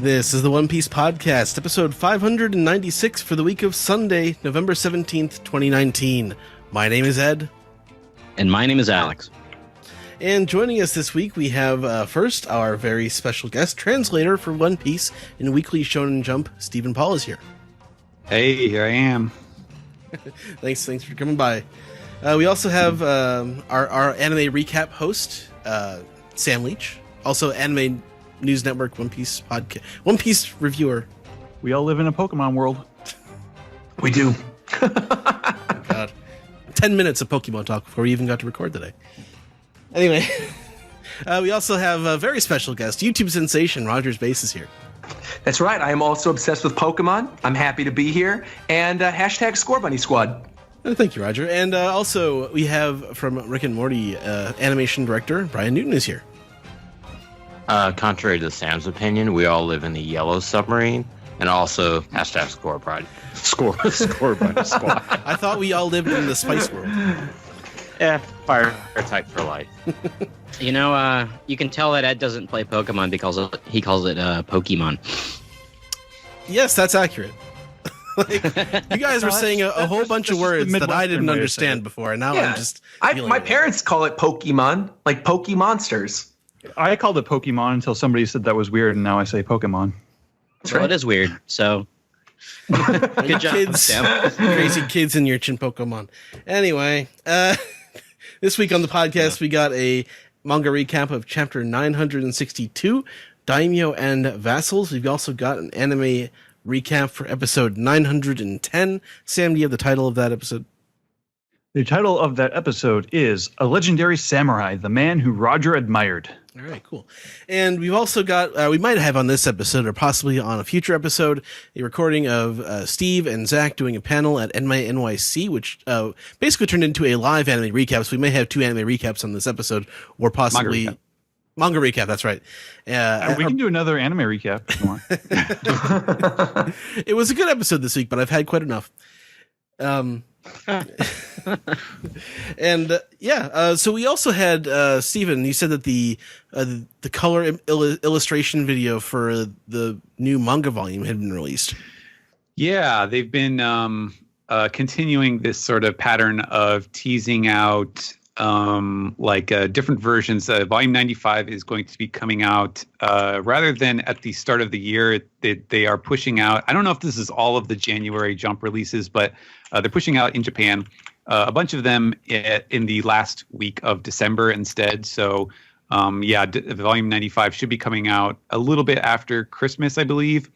This is the One Piece Podcast, episode 596 for the week of Sunday, November 17th, 2019. My name is Ed. And my name is Alex. And joining us this week, we have first our very special guest translator for One Piece in Weekly Shonen Jump, Stephen Paul is here. Hey, here I am. Thanks for coming by. We also have our anime recap host, Sam Leach, also Anime News Network One Piece podcast, One Piece reviewer. We all live in a Pokemon world. We do. Oh, God. 10 minutes of Pokemon talk before we even got to record today. Anyway, we also have a very special guest, YouTube sensation Roger's Base is here. That's right. I am also obsessed with Pokemon. I'm happy to be here. And hashtag Score Bunny Squad. Thank you, Roger. And also we have from Rick and Morty animation director Brian Newton is here. Contrary to Sam's opinion, we all live in the Yellow Submarine, and also hashtag Score Bunny Squad. I thought we all lived in the Spice World. Yeah, fire type for life. You know, you can tell that Ed doesn't play Pokemon because he calls it Poké-mon. Yes, that's accurate. Like, you guys were saying a whole bunch of words that I didn't understand before, and now I'm just. My parents call it Pokemon, like Pokemonsters. I called it Pokemon until somebody said that was weird, and now I say Pokemon. That's Well, right. it is weird, so. Good job, kids, Sam. crazy kids in your chin Pokemon. Anyway, this week on the podcast, we got a manga recap of chapter 962, Daimyo and Vassals. We've also got an anime recap for episode 910. Sam, do you have the title of that episode? The title of that episode is A Legendary Samurai, the Man Who Roger Admired. All right, cool. And we've also got, we might have on this episode or possibly on a future episode, a recording of Steve and Zach doing a panel at AnimeNYC, which basically turned into a live anime recap. So we may have two anime recaps on this episode, or possibly manga recap. That's right. We can do another anime recap if you want. It was a good episode this week, but I've had quite enough. And so we also had Steven, you said that the color illustration video for the new manga volume had been released. Yeah, they've been continuing this sort of pattern of teasing out different versions. Volume 95 is going to be coming out rather than at the start of the year. They are pushing out. I don't know if this is all of the January Jump releases, but they're pushing out in Japan a bunch of them in the last week of December instead. So, Volume 95 should be coming out a little bit after Christmas, I believe.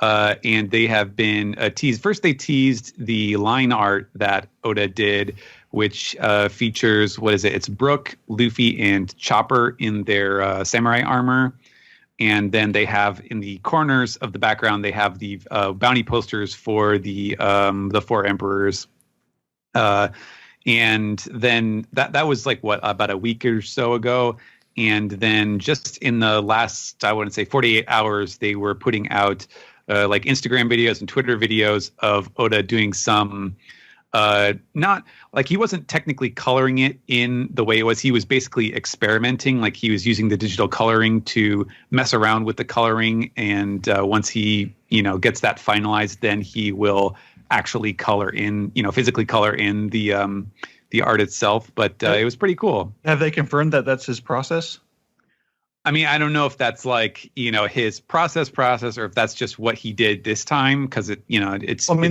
And they have been teased. First, they teased the line art that Oda did, which features, It's Brook, Luffy, and Chopper in their samurai armor. And then they have in the corners of the background, they have the bounty posters for the four emperors. And then that was about a week or so ago. And then just in the last, 48 hours, they were putting out Instagram videos and Twitter videos of Oda doing some, not like he wasn't technically coloring it in the way it was. He was basically experimenting. Like he was using the digital coloring to mess around with the coloring. And once he, gets that finalized, then he will actually color in, physically color in the art itself. But it was pretty cool. Have they confirmed that that's his process? I mean, I don't know if that's his process, or if that's just what he did this time, because it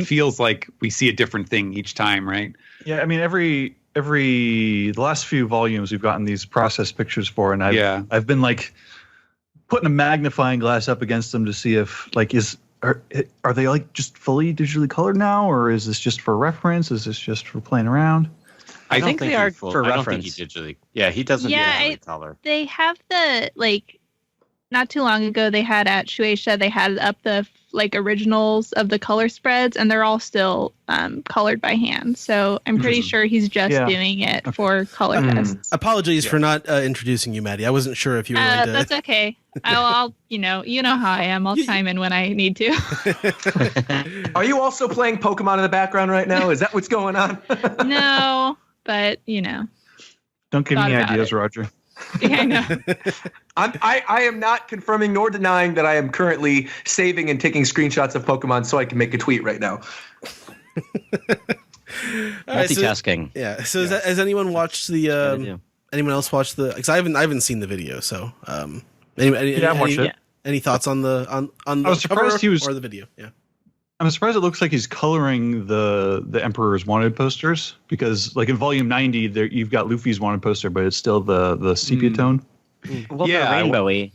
feels like we see a different thing each time, right? Yeah, I mean, the last few volumes we've gotten these process pictures for, and I've been putting a magnifying glass up against them to see if are they just fully digitally colored now, or is this just for reference? Is this just for playing around? I think they are for reference. I don't think he digitally. Yeah, he doesn't digitally color. They have the not too long ago they had at Shueisha, they had up the originals of the color spreads, and they're all still colored by hand. So I'm pretty sure he's just doing it for color tests. Apologies for not introducing you, Maddie. I wasn't sure if you were going to... That's okay. I'll you know how I am. I'll chime in when I need to. Are you also playing Pokemon in the background right now? Is that what's going on? No, but Don't give me ideas, Roger. Yeah, I know. I am not confirming nor denying that I am currently saving and taking screenshots of Pokemon so I can make a tweet right now. Multitasking. So has anyone watched the? Anyone else watched the? Because I haven't seen the video. So I watched it. Any thoughts on the on the I was surprised he was, or the video? Yeah. I'm surprised it looks like he's coloring the Emperor's Wanted posters, because like in volume 90 there you've got Luffy's Wanted poster, but it's still the sepia tone. Well, Yeah, they're rainbowy,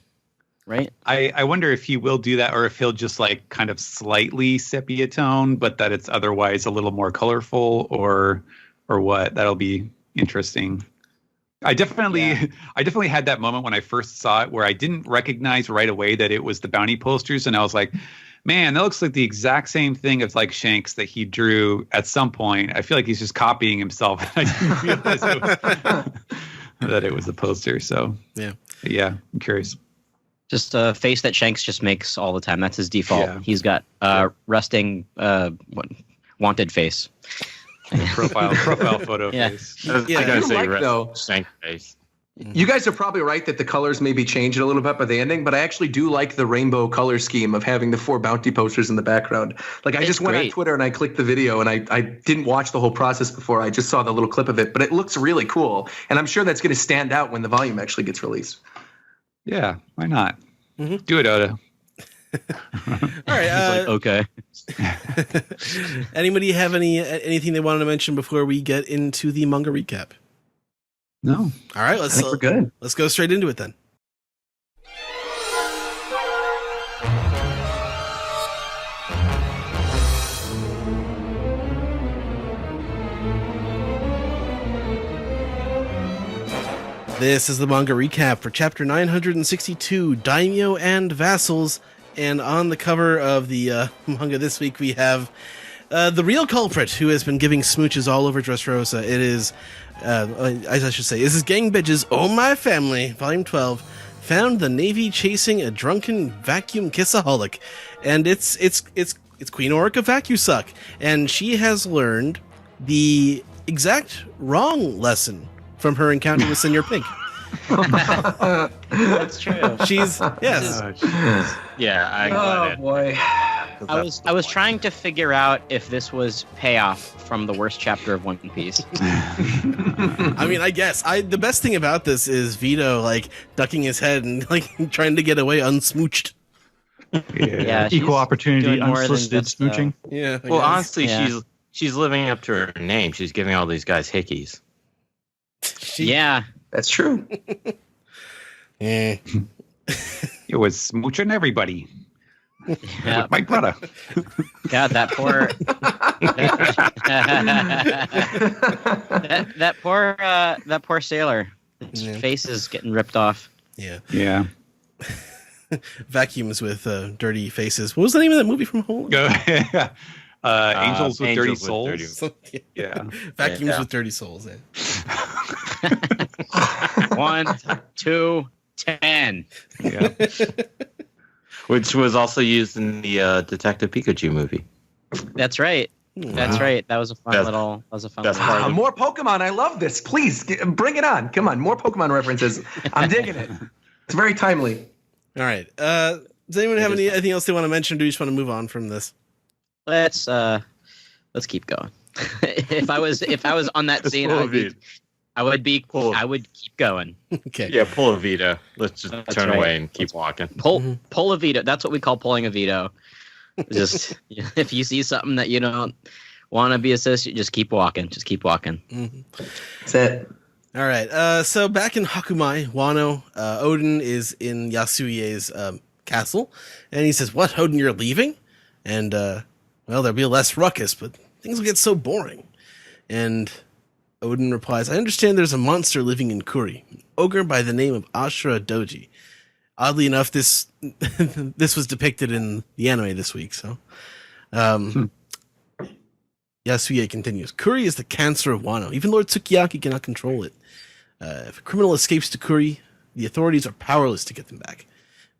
right? I wonder if he will do that, or if he'll just like kind of slightly sepia tone, but that it's otherwise a little more colorful, or what. That'll be interesting. I definitely had that moment when I first saw it where I didn't recognize right away that it was the bounty posters, and I was like, man, that looks like the exact same thing as like Shanks that he drew at some point. I feel like he's just copying himself. I didn't realize that it was a poster. So yeah, I'm curious. Just a face that Shanks just makes all the time. That's his default. Yeah. He's got resting wanted face. profile photo face. I gotta say, Shank face. You guys are probably right that the colors maybe changed a little bit by the ending, but I actually do like the rainbow color scheme of having the 4 bounty posters in the background. Like I just went on Twitter and I clicked the video, and I didn't watch the whole process before. I just saw the little clip of it, but it looks really cool, and I'm sure that's going to stand out when the volume actually gets released. Yeah, why not? Mm-hmm. Do it, Oda. All right. Okay. Anybody have anything they wanted to mention before we get into the manga recap? No. All right. We're good. Let's go straight into it then. This is the manga recap for chapter 962, Daimyo and Vassals. And on the cover of the manga this week, we have the real culprit who has been giving smooches all over Dressrosa. It is, as I should say, this is Gang Bitches, Oh My Family, Volume 12, found the Navy chasing a drunken vacuum kissaholic. And it's Queen Auric of Vacusuck. And she has learned the exact wrong lesson from her encounter with Senior Pink. That's true. She's yeah. Oh boy. I was trying to figure out if this was payoff from the worst chapter of One Piece. I mean, I guess the best thing about this is Vito like ducking his head and like trying to get away unsmooched. Yeah, equal opportunity unsolicited smooching. Well, honestly, she's living up to her name. She's giving all these guys hickeys. Yeah, that's true. It was smooching everybody. Yeah. My brother. God, that poor that poor sailor. His face is getting ripped off. Yeah. Vacuums with dirty faces. What was the name of that movie from Holland? Angels with Dirty Souls. Yeah. Vacuums with Dirty Souls. 1, 2, 10. Yeah. Which was also used in the Detective Pikachu movie. That's right. That's right. That was a fun little. More Pokemon. I love this. Please bring it on. Come on, more Pokemon references. I'm digging it. It's very timely. All right. Does anyone have anything else they want to mention? Or do you just want to move on from this? Let's keep going. if I was on that scene, I would keep going. Okay. Yeah, pull a Vito. Let's just turn away and keep walking. Pull a Veto. That's what we call pulling a veto. Just if you see something that you don't want to be associated, just keep walking. Just keep walking. Mm-hmm. That's it. All right. So back in Hakumai, Wano, Odin is in Yasuie's castle, and he says, "What, Odin? You're leaving?" And well, there'll be less ruckus, but things will get so boring. And Odin replies, "I understand there's a monster living in Kuri, an ogre by the name of Ashura Doji." Oddly enough, this was depicted in the anime this week. So, Yasuie continues, "Kuri is the cancer of Wano. Even Lord Sukiyaki cannot control it. If a criminal escapes to Kuri, the authorities are powerless to get them back.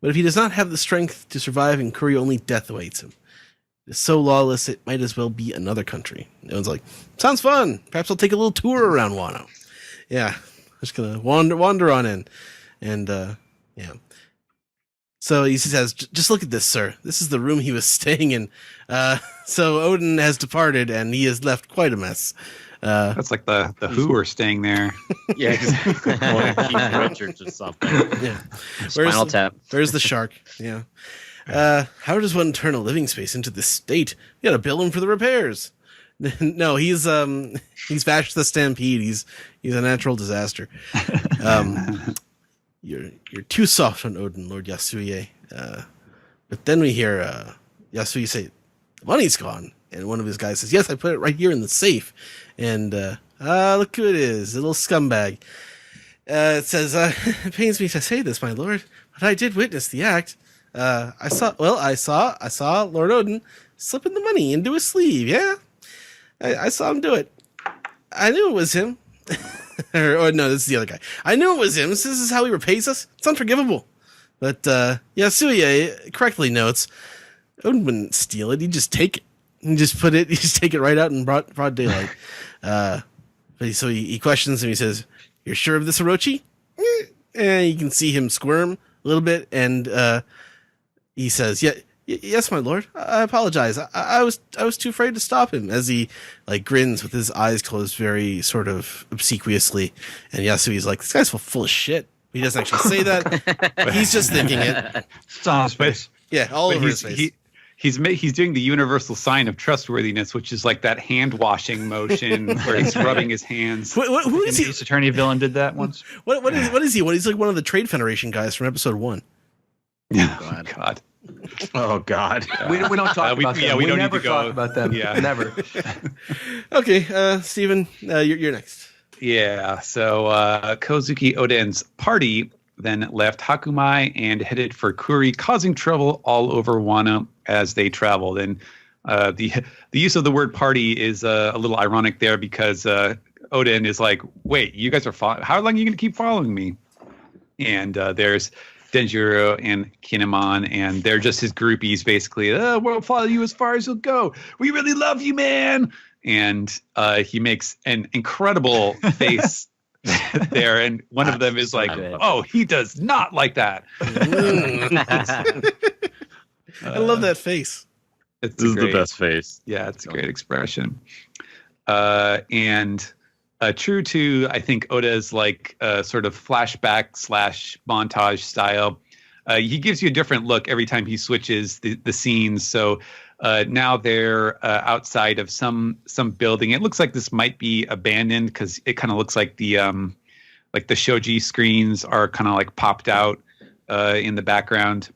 But if he does not have the strength to survive in Kuri, only death awaits him. It is so lawless, it might as well be another country." Everyone's like, "Sounds fun. Perhaps I'll take a little tour around Wano." Yeah. just gonna wander on in, and yeah. So he says, "Just look at this, sir. This is the room he was staying in. So Odin has departed, and he has left quite a mess." That's like the Who are staying there. Yeah, exactly. Keith Richards or something. Yeah. Spinal Tap. Where's the shark? Yeah. How does one turn a living space into this state? You gotta bill him for the repairs. No, he's Vash the Stampede. He's a natural disaster. You're too soft on Odin, Lord Yasuye. But then we hear Yasuye say, "The money's gone." And one of his guys says, "Yes, I put it right here in the safe." And look who it is, a little scumbag. It says, "It pains me to say this, my lord, but I did witness the act. I saw Lord Odin slipping the money into his sleeve. Yeah, I saw him do it. I knew it was him." or no, this is the other guy. "I knew it was him. This is how he repays us. It's unforgivable." But Yasuye correctly notes, Odin wouldn't steal it. He'd just take it. He just take it right out in broad daylight. So he questions him. He says, "You're sure of this, Orochi?" And you can see him squirm a little bit, and he says, "Yes, my lord. I apologize. I was too afraid to stop him." As he grins with his eyes closed, very sort of obsequiously. And Yasui's like, "This guy's full of shit." He doesn't actually say that. He's just thinking it. It's on his face. Yeah, all over his face. He's doing the universal sign of trustworthiness, which is like that hand washing motion where he's rubbing his hands. Who is he? Ace Attorney villain did that once. What is he? He's like one of the Trade Federation guys from episode 1. Oh God. Oh God. We don't talk about them. Yeah, we don't never need to go. talk about them. Yeah. Never. Okay, Steven, you're next. Yeah. So Kozuki Oden's party then left Hakumai and headed for Kuri, causing trouble all over Wano as they traveled. And the use of the word party is a little ironic there because Oden is like, "Wait, you guys are how long are you going to keep following me?" And there's Denjiro and Kinemon, and they're just his groupies, basically. "We'll follow you as far as you'll go. We really love you, man." And he makes an incredible face there, and one of them is like, "Oh, he does not like that." I love that face. This is the best face. Yeah, it's a great expression. And true to, I think, Oda's sort of flashback / montage style, he gives you a different look every time he switches the scenes. So now they're outside of some building. It looks like this might be abandoned because it kind of looks like the shoji screens are kind of like popped out in the background.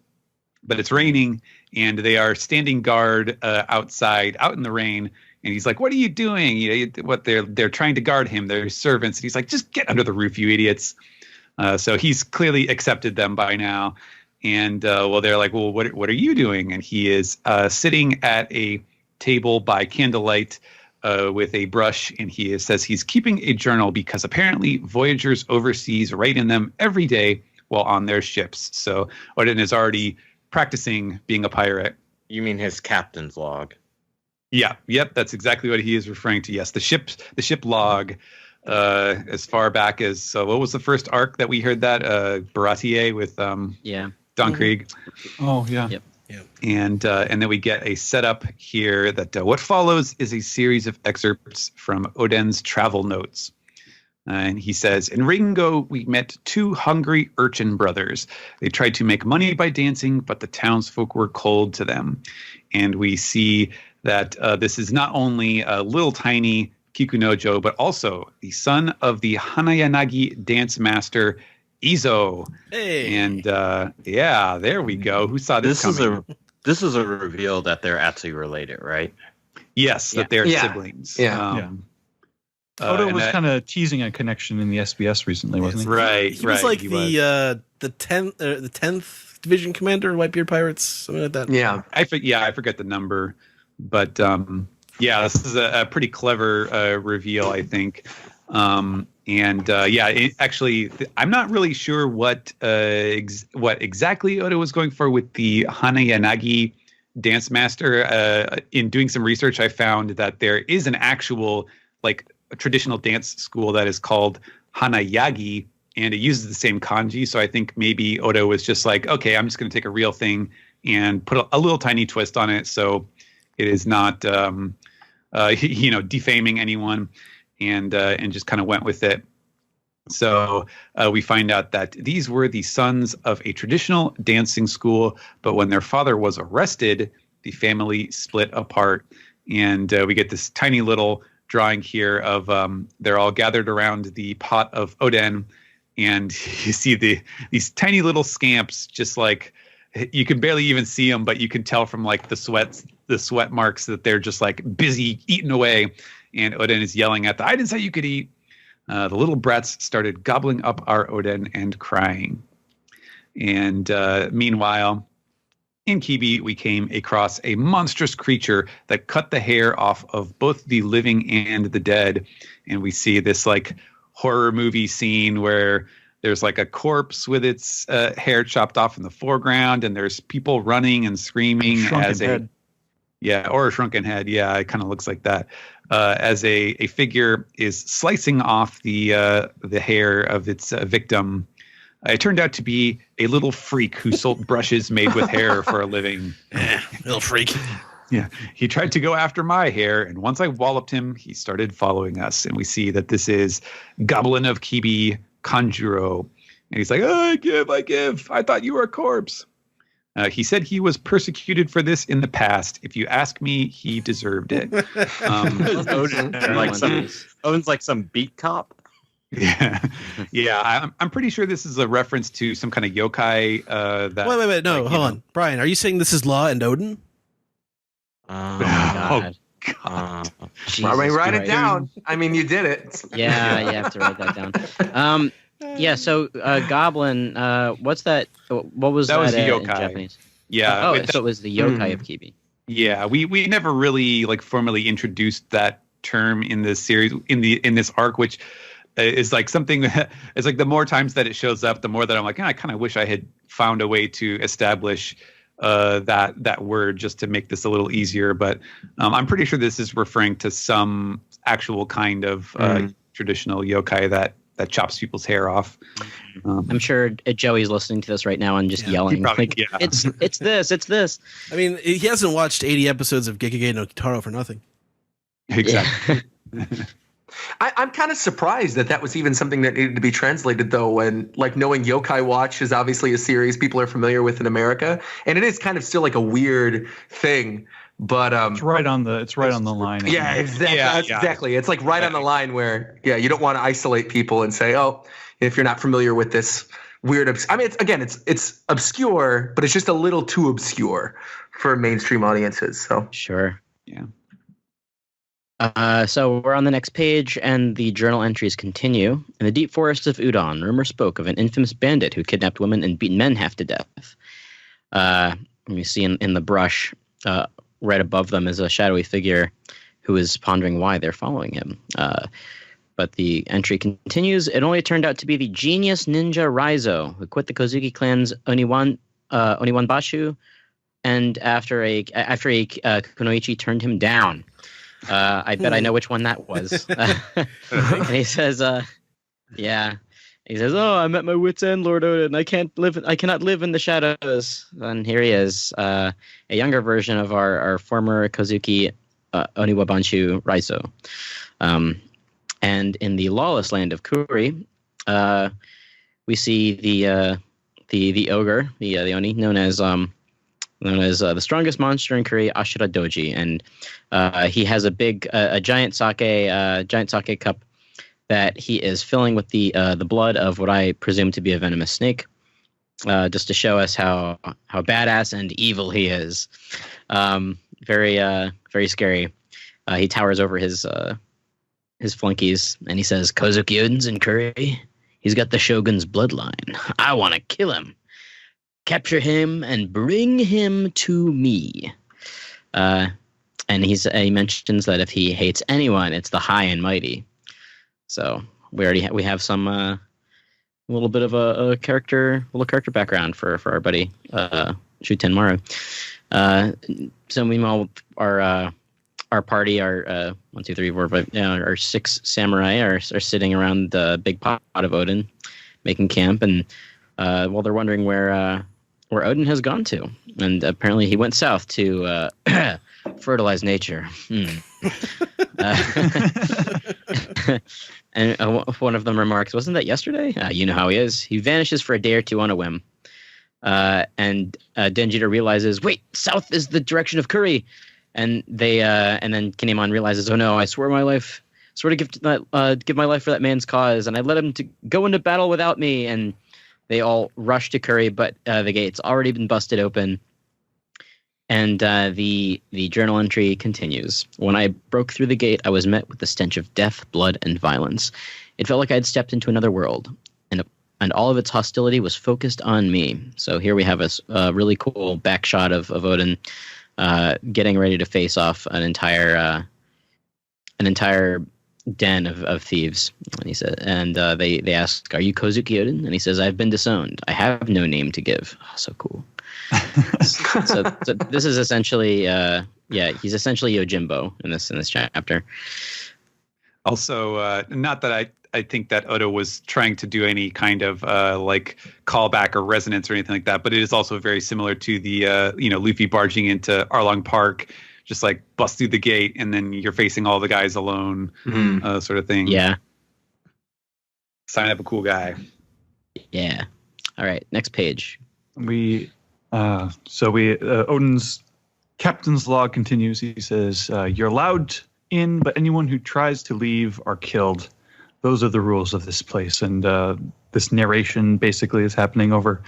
But it's raining, and they are standing guard outside, out in the rain. And he's like, "What are you doing?" They're trying to guard him. They're servants. And he's like, "Just get under the roof, you idiots." So he's clearly accepted them by now. And they're like, "Well, what are you doing?" And he is sitting at a table by candlelight with a brush, and he says he's keeping a journal because apparently voyagers overseas write in them every day while on their ships. So Odin is already practicing being a pirate. You mean his captain's log? Yeah, yep, that's exactly what he is referring to. Yes, the ship log. As far back as what was the first arc that we heard that Baratier with Don Krieg. Oh yeah. Yep. Yeah. And then we get a setup here that what follows is a series of excerpts from Oden's travel notes. And he says, "In Ringo, we met 2 hungry urchin brothers. They tried to make money by dancing, but the townsfolk were cold to them." And we see that this is not only a little tiny Kikunojo, but also the son of the Hanayanagi dance master, Izo. Hey. And there we go. Who saw this coming? This is a reveal that they're actually related, right? Yes, that they're siblings. Yeah. Oda was kind of teasing a connection in the SBS recently, wasn't he? Right. He was like the 10th Division Commander of Whitebeard Pirates, something like that. Yeah. I forget the number, but this is a pretty clever reveal, I think. Actually, I'm not really sure what exactly Oda was going for with the Hanayanagi dance master. In doing some research, I found that there is an actual a traditional dance school that is called Hanayagi, and it uses the same kanji. So I think maybe Oda was just like, okay, I'm just going to take a real thing and put a little tiny twist on it, so it is not, defaming anyone, and just kind of went with it. So we find out that these were the sons of a traditional dancing school, but when their father was arrested, the family split apart, and we get this tiny little drawing here of they're all gathered around the pot of oden, and you see these tiny little scamps, just like, you can barely even see them, but you can tell from like the sweat marks that they're just like busy eating away, and Oden is yelling at them, "I didn't say you could eat." The little brats started gobbling up our oden and crying. And meanwhile, in Kibi, we came across a monstrous creature that cut the hair off of both the living and the dead. And we see this like horror movie scene where there's like a corpse with its hair chopped off in the foreground, and there's people running and screaming as a shrunken head. Yeah, it kind of looks like that. As a figure is slicing off the hair of its victim. It turned out to be a little freak who sold brushes made with hair for a living. Little freak. Yeah. He tried to go after my hair, and once I walloped him, he started following us. And we see that this is Goblin of Kibi Kanjuro. And he's like, "Oh, I give. I thought you were a corpse." He said he was persecuted for this in the past. If you ask me, he deserved it. Owen's like some beat cop. Yeah. I'm pretty sure this is a reference to some kind of yokai. Wait, no, hold on, Brian. Are you saying this is Law and Odin? Oh my God. Write it down. I mean, you did it. Yeah, you have to write that down. Yeah, so Goblin, what's that? What was that? Was the yokai. In Japanese? Yeah. So it was the yokai of Kibi. Yeah, we never really like formally introduced that term in this series, in this arc, which is like something. It's like the more times that it shows up, the more that I'm like, I kind of wish I had found a way to establish that word just to make this a little easier. But I'm pretty sure this is referring to some actual kind of traditional yokai that chops people's hair off. I'm sure Joey's listening to this right now and just yelling, it's this. I mean, he hasn't watched 80 episodes of Gekige no Kitaro for nothing. Exactly. Yeah. I'm kind of surprised that was even something that needed to be translated, though, when, like, knowing Yokai Watch is obviously a series people are familiar with in America, and it is kind of still like a weird thing. But it's right on the line. Yeah, exactly. Exactly. It's like right on the line where you don't want to isolate people and say, oh, if you're not familiar with this weird. I mean, it's obscure, but it's just a little too obscure for mainstream audiences. So sure. Yeah. So we're on the next page, and the journal entries continue. In the deep forests of Udon, rumor spoke of an infamous bandit who kidnapped women and beaten men half to death. You see in the brush, right above them is a shadowy figure who is pondering why they're following him. But the entry continues. It only turned out to be the genius ninja Raizo, who quit the Kozuki clan's Oniwanbashu, and after a kunoichi turned him down. I bet I know which one that was. And he says, He says, "Oh, I'm at my wit's end, Lord Odin. I cannot live in the shadows." And here he is, a younger version of our former Kozuki Oniwabanshu Raizo. And in the lawless land of Kuri, we see the ogre, the Oni, known as the strongest monster in Kuri, Ashura Doji, and he has a giant sake cup that he is filling with the blood of what I presume to be a venomous snake, just to show us how badass and evil he is. Very scary. He towers over his flunkies, and he says, "Kozuki Odin's in Kuri. He's got the Shogun's bloodline. I want to kill him. Capture him and bring him to me." And he mentions that if he hates anyone, it's the high and mighty. So we have some a little bit of a character background for our buddy Shuten Maru. So meanwhile, our our party, our 1, 2, 3, 4, 5, our 6 samurai are sitting around the big pot of Odin, making camp, and well, they're wondering where Odin has gone to, and apparently he went south to fertilize nature. And one of them remarks, "Wasn't that yesterday? You know how he is. He vanishes for a day or two on a whim." And Denjiro realizes, wait, south is the direction of Curry, and then Kinemon realizes, oh no, I swear to give my life for that man's cause, and I let him to go into battle without me. And they all rush to Curry, but the gate's already been busted open. And the journal entry continues. When I broke through the gate, I was met with the stench of death, blood, and violence. It felt like I had stepped into another world, and all of its hostility was focused on me. So here we have a really cool back shot of Odin getting ready to face off an entire den of thieves. And he said, and they ask, "Are you Kozuki Odin?" And he says, "I've been disowned. I have no name to give." Oh, so cool. so this is essentially he's essentially Yojimbo in this chapter. Also, not that I think that Oda was trying to do any kind of like callback or resonance or anything like that, but it is also very similar to the Luffy barging into Arlong Park, just like bust through the gate and then you're facing all the guys alone, sort of thing. Yeah. Sign up a cool guy. Yeah. All right. Next page. Odin's captain's log continues. He says, "You're allowed in, but anyone who tries to leave are killed. Those are the rules of this place." And this narration basically is happening over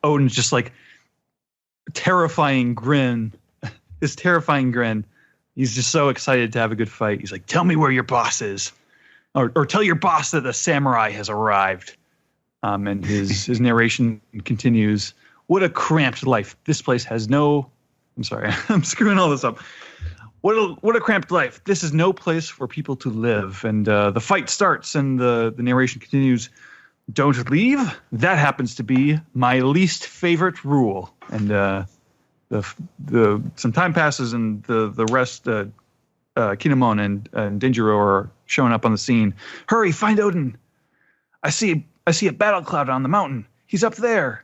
Odin's just like terrifying grin. His terrifying grin. He's just so excited to have a good fight. He's like, "Tell me where your boss is, or tell your boss that the samurai has arrived." And his narration continues. "What a cramped life. This place has no..." I'm sorry, I'm screwing all this up. What a cramped life. This is no place for people to live. And the fight starts, and the narration continues. "Don't leave. That happens to be my least favorite rule." And some time passes, and the rest, Kinemon and Denjiro are showing up on the scene. "Hurry, find Odin. I see a battle cloud on the mountain. He's up there."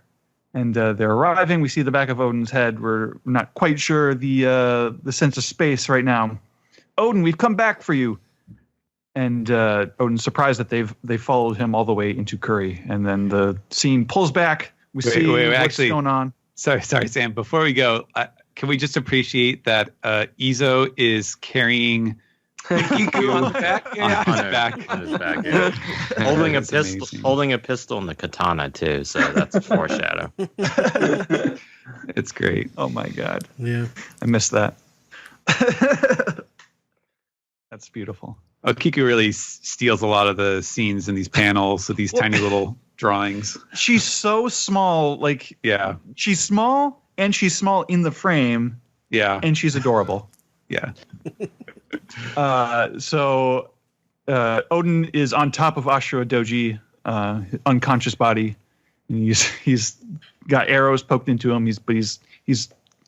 And they're arriving. We see the back of Odin's head. We're not quite sure the sense of space right now. "Odin, we've come back for you." And Odin's surprised that they followed him all the way into Curry. And then the scene pulls back. We see what's going on. Sorry, Sam. Before we go, can we just appreciate that Izo is carrying Kiku on the back? Yeah, on his back. Yeah. holding a pistol and the katana too. So that's a foreshadow. It's great. Oh my god. Yeah, I missed that. That's beautiful. Kiku really steals a lot of the scenes in these panels with these tiny little drawings. She's so small. Like, yeah, she's small, and she's small in the frame. Yeah, and she's adorable. Yeah. So Odin is on top of Ashura Doji, unconscious body. And he's got arrows poked into him. He's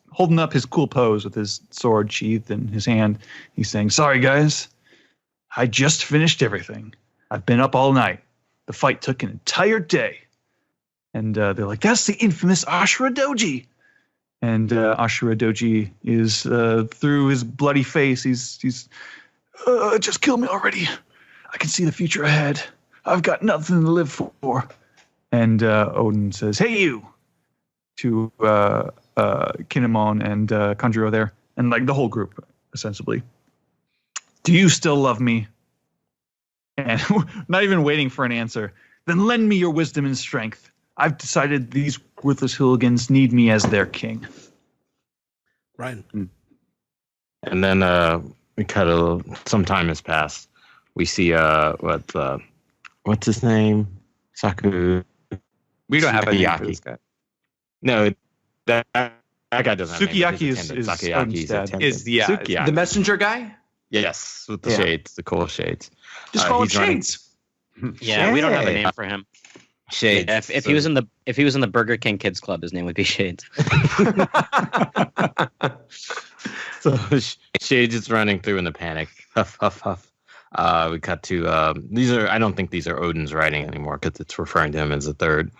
holding up his cool pose with his sword sheathed in his hand. He's saying, "Sorry guys, I just finished everything. I've been up all night. The fight took an entire day." And they're like, "That's the infamous Ashura Doji." And Ashura Doji is through his bloody face. He's "Just kill me already. I can see the future ahead. I've got nothing to live for." And Odin says, "Hey you," to Kinemon and Kanjuro there, and like the whole group essentially. "Do you still love me?" And not even waiting for an answer. "Then lend me your wisdom and strength. I've decided these worthless hooligans need me as their king." Ryan. And then we some time has passed. We see what's his name? Saku. We don't have a name for Sukiyaki. this guy. No, that guy doesn't have a name. Sukiyaki is Sakuyaki's dad. attendant. Sukiyaki. The messenger guy? Yes, with the shades, the cool shades. Just call him he's running- Shades. Yeah, we don't have a name for him. Shades. Yeah, if he was in the Burger King Kids Club, his name would be Shades. So Shade is running through in the panic. Huff, huff, huff. We cut to I don't think these are Odin's writing anymore because it's referring to him as the third.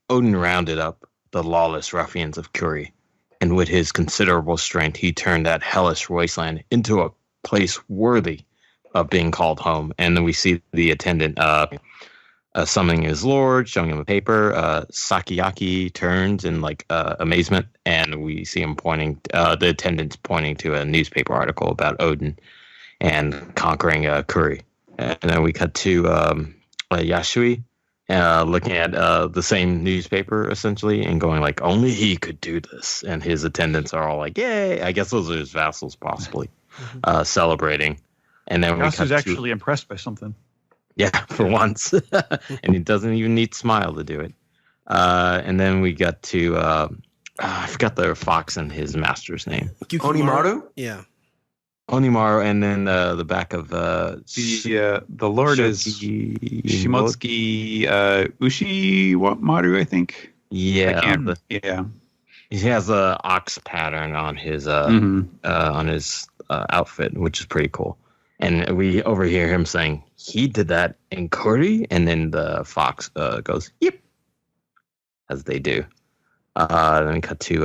Odin rounded up the lawless ruffians of Curie, and with his considerable strength, he turned that hellish wasteland into a place worthy of being called home. And then we see the attendant summoning his lord, showing him a paper. Sakiyaki turns in amazement, and we see him pointing. The attendant's pointing to a newspaper article about Odin and conquering Kuri. And then we cut to Yashui looking at the same newspaper essentially and going like, only he could do this. And his attendants are all like, yay! I guess those are his vassals possibly celebrating. And then Yasu's actually impressed by something. Yeah, for once. And he doesn't even need smile to do it. And then we got to I forgot the fox and his master's name. Onimaru? Yeah. Onimaru, and then the back of the Lord is Shimotsuki Ushimaru, I think. Yeah. Yeah. He has a ox pattern on his outfit, which is pretty cool. And we overhear him saying, he did that in Kuri? And then the fox goes, yep, as they do. Then we cut to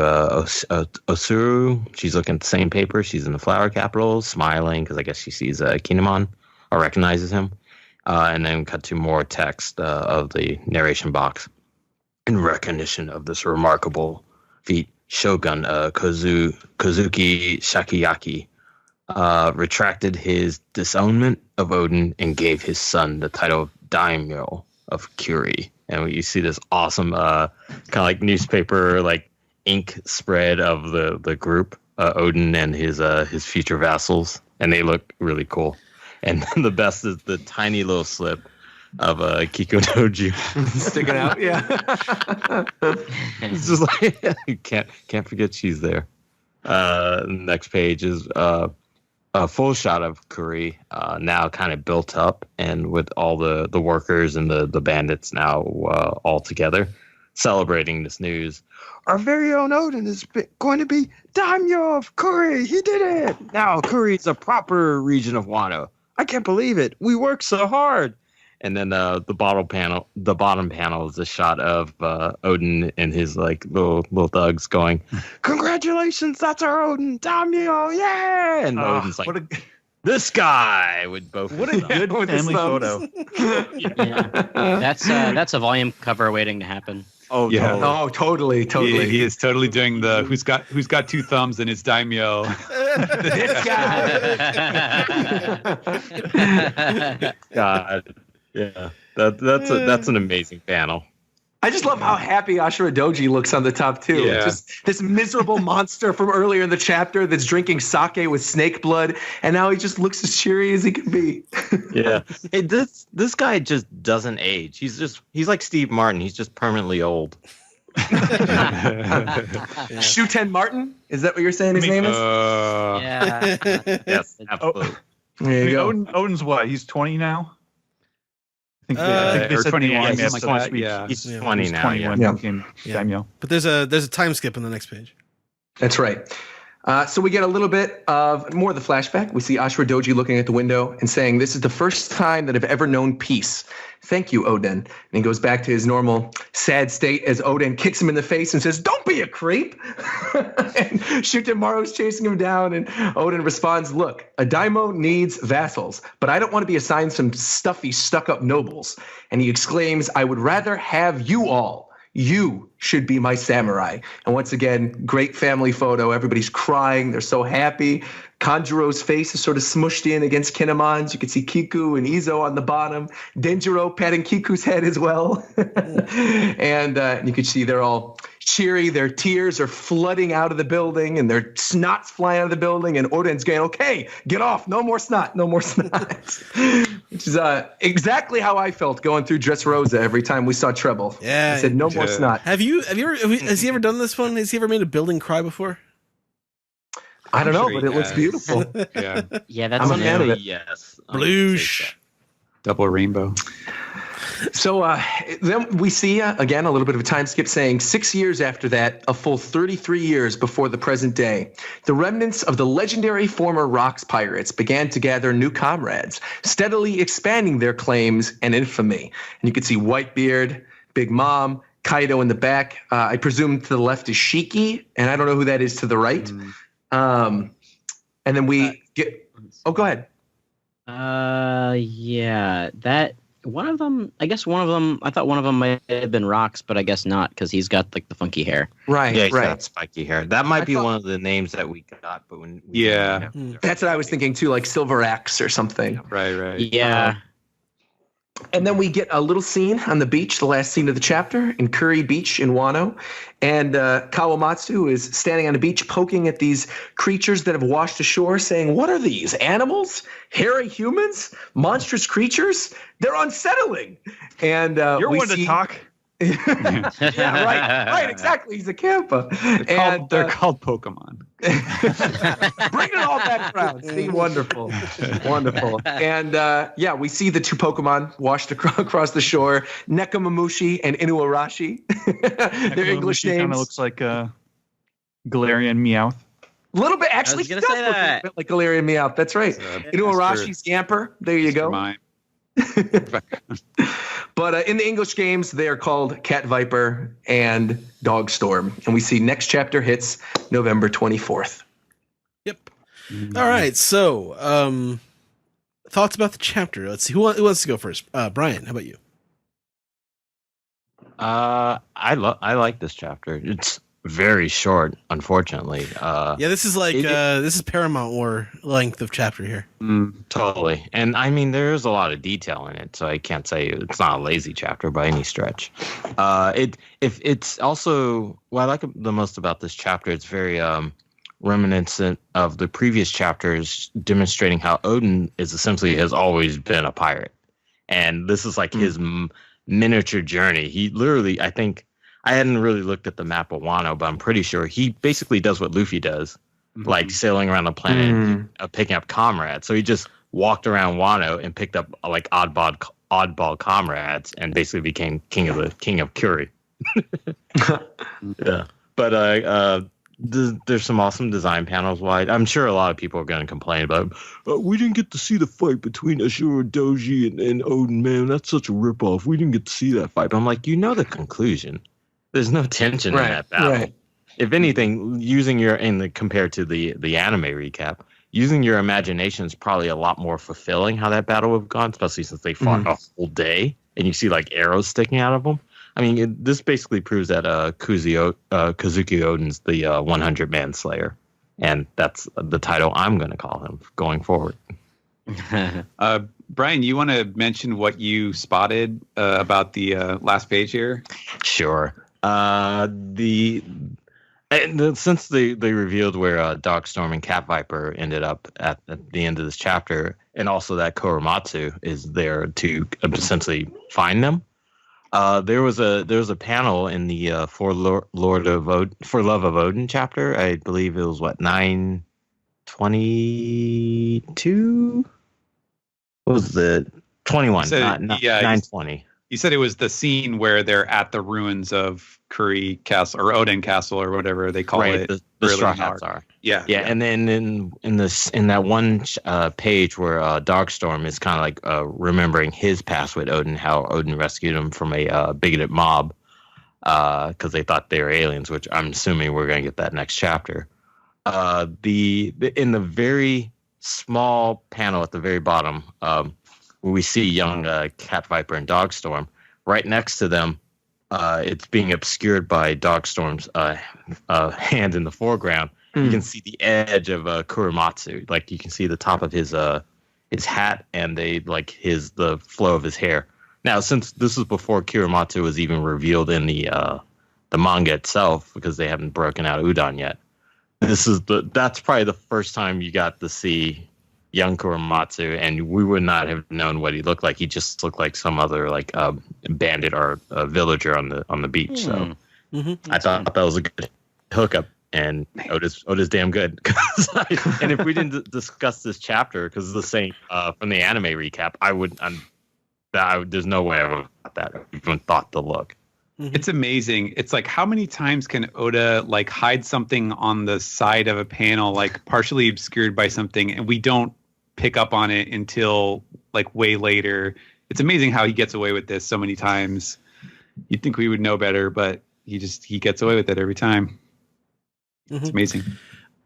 Osuru. She's looking at the same paper. She's in the flower capital, smiling, because I guess she sees Kinemon or recognizes him. And then we cut to more text of the narration box. In recognition of this remarkable feat, Shogun Kozuki Shakiyaki retracted his disownment of Odin and gave his son the title of Daimyo of Kuri. And you see this awesome kind of like newspaper ink spread of the group, Odin and his future vassals, and they look really cool. And the best is the tiny little slip of Kikunoju sticking out. Yeah, it's just you can't forget she's there. Next page is a full shot of Kuri now kind of built up, and with all the workers and the bandits now all together celebrating this news. Our very own Odin is going to be Daimyo of Kuri. He did it. Now Kuri is a proper region of Wano. I can't believe it. We worked so hard. And then the bottom panel is a shot of Odin and his little thugs going, "Congratulations, that's our Odin, Daimyo, yeah!" And Odin's like, "This guy with both." What a good family photo. That's a volume cover waiting to happen. Oh yeah! Totally. He is totally doing the who's got two thumbs and his daimyo. This guy. God. Yeah, that's an amazing panel. I just love how happy Ashura Doji looks on the top too. Yeah. Just this miserable monster from earlier in the chapter that's drinking sake with snake blood, and now he just looks as cheery as he can be. Yeah, hey, this guy just doesn't age. He's like Steve Martin. He's just permanently old. Shuten Martin, is that what you're saying his name is? Yeah. Yes, absolutely. There you go. Odin's what? He's 20 now. I think they or said 21. the Something like that, yeah. He's 20 now. 21 Yeah. became Daimyo. But there's a time skip on the next page. That's right. So we get a little bit of more of the flashback. We see Ashura Doji looking at the window and saying, "This is the first time that I've ever known peace. Thank you, Odin." And he goes back to his normal sad state as Odin kicks him in the face and says, "Don't be a creep." And Shutemaru's chasing him down, and Odin responds, "Look, a daimyo needs vassals, but I don't want to be assigned some stuffy, stuck-up nobles." And he exclaims, "I would rather have you all. You should be my samurai." And once again, great family photo. Everybody's crying. They're so happy. Kanjuro's face is sort of smushed in against Kinemon's. You can see Kiku and Izo on the bottom. Denjiro patting Kiku's head as well. And you can see they're all cheery. Their tears are flooding out of the building, and their snot's flying out of the building. And Odin's going, "Okay, get off. No more snot. No more snot." Which is exactly how I felt going through Dressrosa every time we saw Treble. Yeah. I said, "No more snot." Has he ever done this one? Has he ever made a building cry before? I don't know, Sure but it looks beautiful. Yeah. Yeah, that's I'm a fan of it. Yes. Bloosh. Double rainbow. So then we see, again, a little bit of a time skip saying 6 years after that, a full 33 years before the present day, the remnants of the legendary former Rocks pirates began to gather new comrades, steadily expanding their claims and infamy. And you can see Whitebeard, Big Mom, Kaido in the back. I presume to the left is Shiki, and I don't know who that is to the right. And then we get... Oh, go ahead. Yeah, that... One of them, I thought one of them might have been Rocks, but I guess not, because he's got like the funky hair. Right, Yeah, he's right. got spiky hair. That might be one of the names that we got, but when That's what I was thinking too, like Silver Axe or something. Right. Yeah. And then we get a little scene on the beach, the last scene of the chapter, in Kuri Beach in Wano. And Kawamatsu is standing on the beach poking at these creatures that have washed ashore, saying, "What are these? Animals? Hairy humans? Monstrous creatures? They're unsettling." And You're we one see... to talk. Yeah, right, exactly. He's a Kappa. They're called Poké-mon. Bring it all back around. See, wonderful. And we see the two Pokemon washed across the shore, Nekomamushi and Inuarashi. Their English names. Kind of looks like Galarian Meowth. A little bit, actually. I was gonna say look that. a bit like Galarian Meowth. That's right. Inuarashi's Yamper. There you go. Mine. But in the English games, they are called Cat Viper and Dog Storm. And we see next chapter hits November 24th. Yep. All right. So, thoughts about the chapter. Let's see. Who wants to go first? Brian, how about you? I like this chapter. It's very short, unfortunately. Yeah, this is like this is Paramount War length of chapter here. Totally. And I mean, there's a lot of detail in it, so I can't say it's not a lazy chapter by any stretch. It's also what I like the most about this chapter. It's very reminiscent of the previous chapters, demonstrating how Odin has always been a pirate, and this is like his miniature journey. He literally, I think. I hadn't really looked at the map of Wano, but I'm pretty sure he basically does what Luffy does, like sailing around the planet, picking up comrades. So he just walked around Wano and picked up like oddball comrades, and basically became king of Kuri. Yeah, but there's some awesome design panels. Wide, I'm sure a lot of people are going to complain about. We didn't get to see the fight between Ashura Doji and Odin. Man, that's such a ripoff. We didn't get to see that fight. But I'm like, the conclusion. There's no tension in that battle. Right. If anything, compared to the anime recap, using your imagination is probably a lot more fulfilling how that battle would have gone, especially since they fought a whole day and you see like arrows sticking out of them. I mean, this basically proves that Kazuki Odin's the 100-man slayer, and that's the title I'm going to call him going forward. Brian, you want to mention what you spotted about the last page here? Sure. Since they revealed where Dogstorm and Cat Viper ended up at the end of this chapter, and also that Korematsu is there to essentially find them. There was a panel in the For Love of Odin chapter. I believe it was 922. What was the 21? Not 920. You said it was the scene where they're at the ruins of Kuri Castle or Odin Castle or whatever they call it. The straw hats are. Yeah. And then in that one page where Dogstorm is kind of like remembering his past with Odin, how Odin rescued him from a bigoted mob because they thought they were aliens, which I'm assuming we're going to get that next chapter. In the very small panel at the very bottom, where we see young Cat Viper and Dogstorm, right next to them, it's being obscured by Dogstorm's hand in the foreground. You can see the edge of Kurimatsu. Like you can see the top of his hat and the flow of his hair. Now, since this is before Kurimatsu was even revealed in the manga itself, because they haven't broken out Udon yet, that's probably the first time you got to see young Kurimatsu, and we would not have known what he looked like. He just looked like some other bandit or a villager on the beach. So I thought that was a good hookup, and Oda's damn good. And if we didn't discuss this chapter, because it's the same from the anime recap, There's no way I would have got that or even thought to look. It's amazing. It's like, how many times can Oda like hide something on the side of a panel, like partially obscured by something, and we don't pick up on it until like way later? It's amazing how he gets away with this so many times. You'd think we would know better, but he gets away with it every time. It's amazing.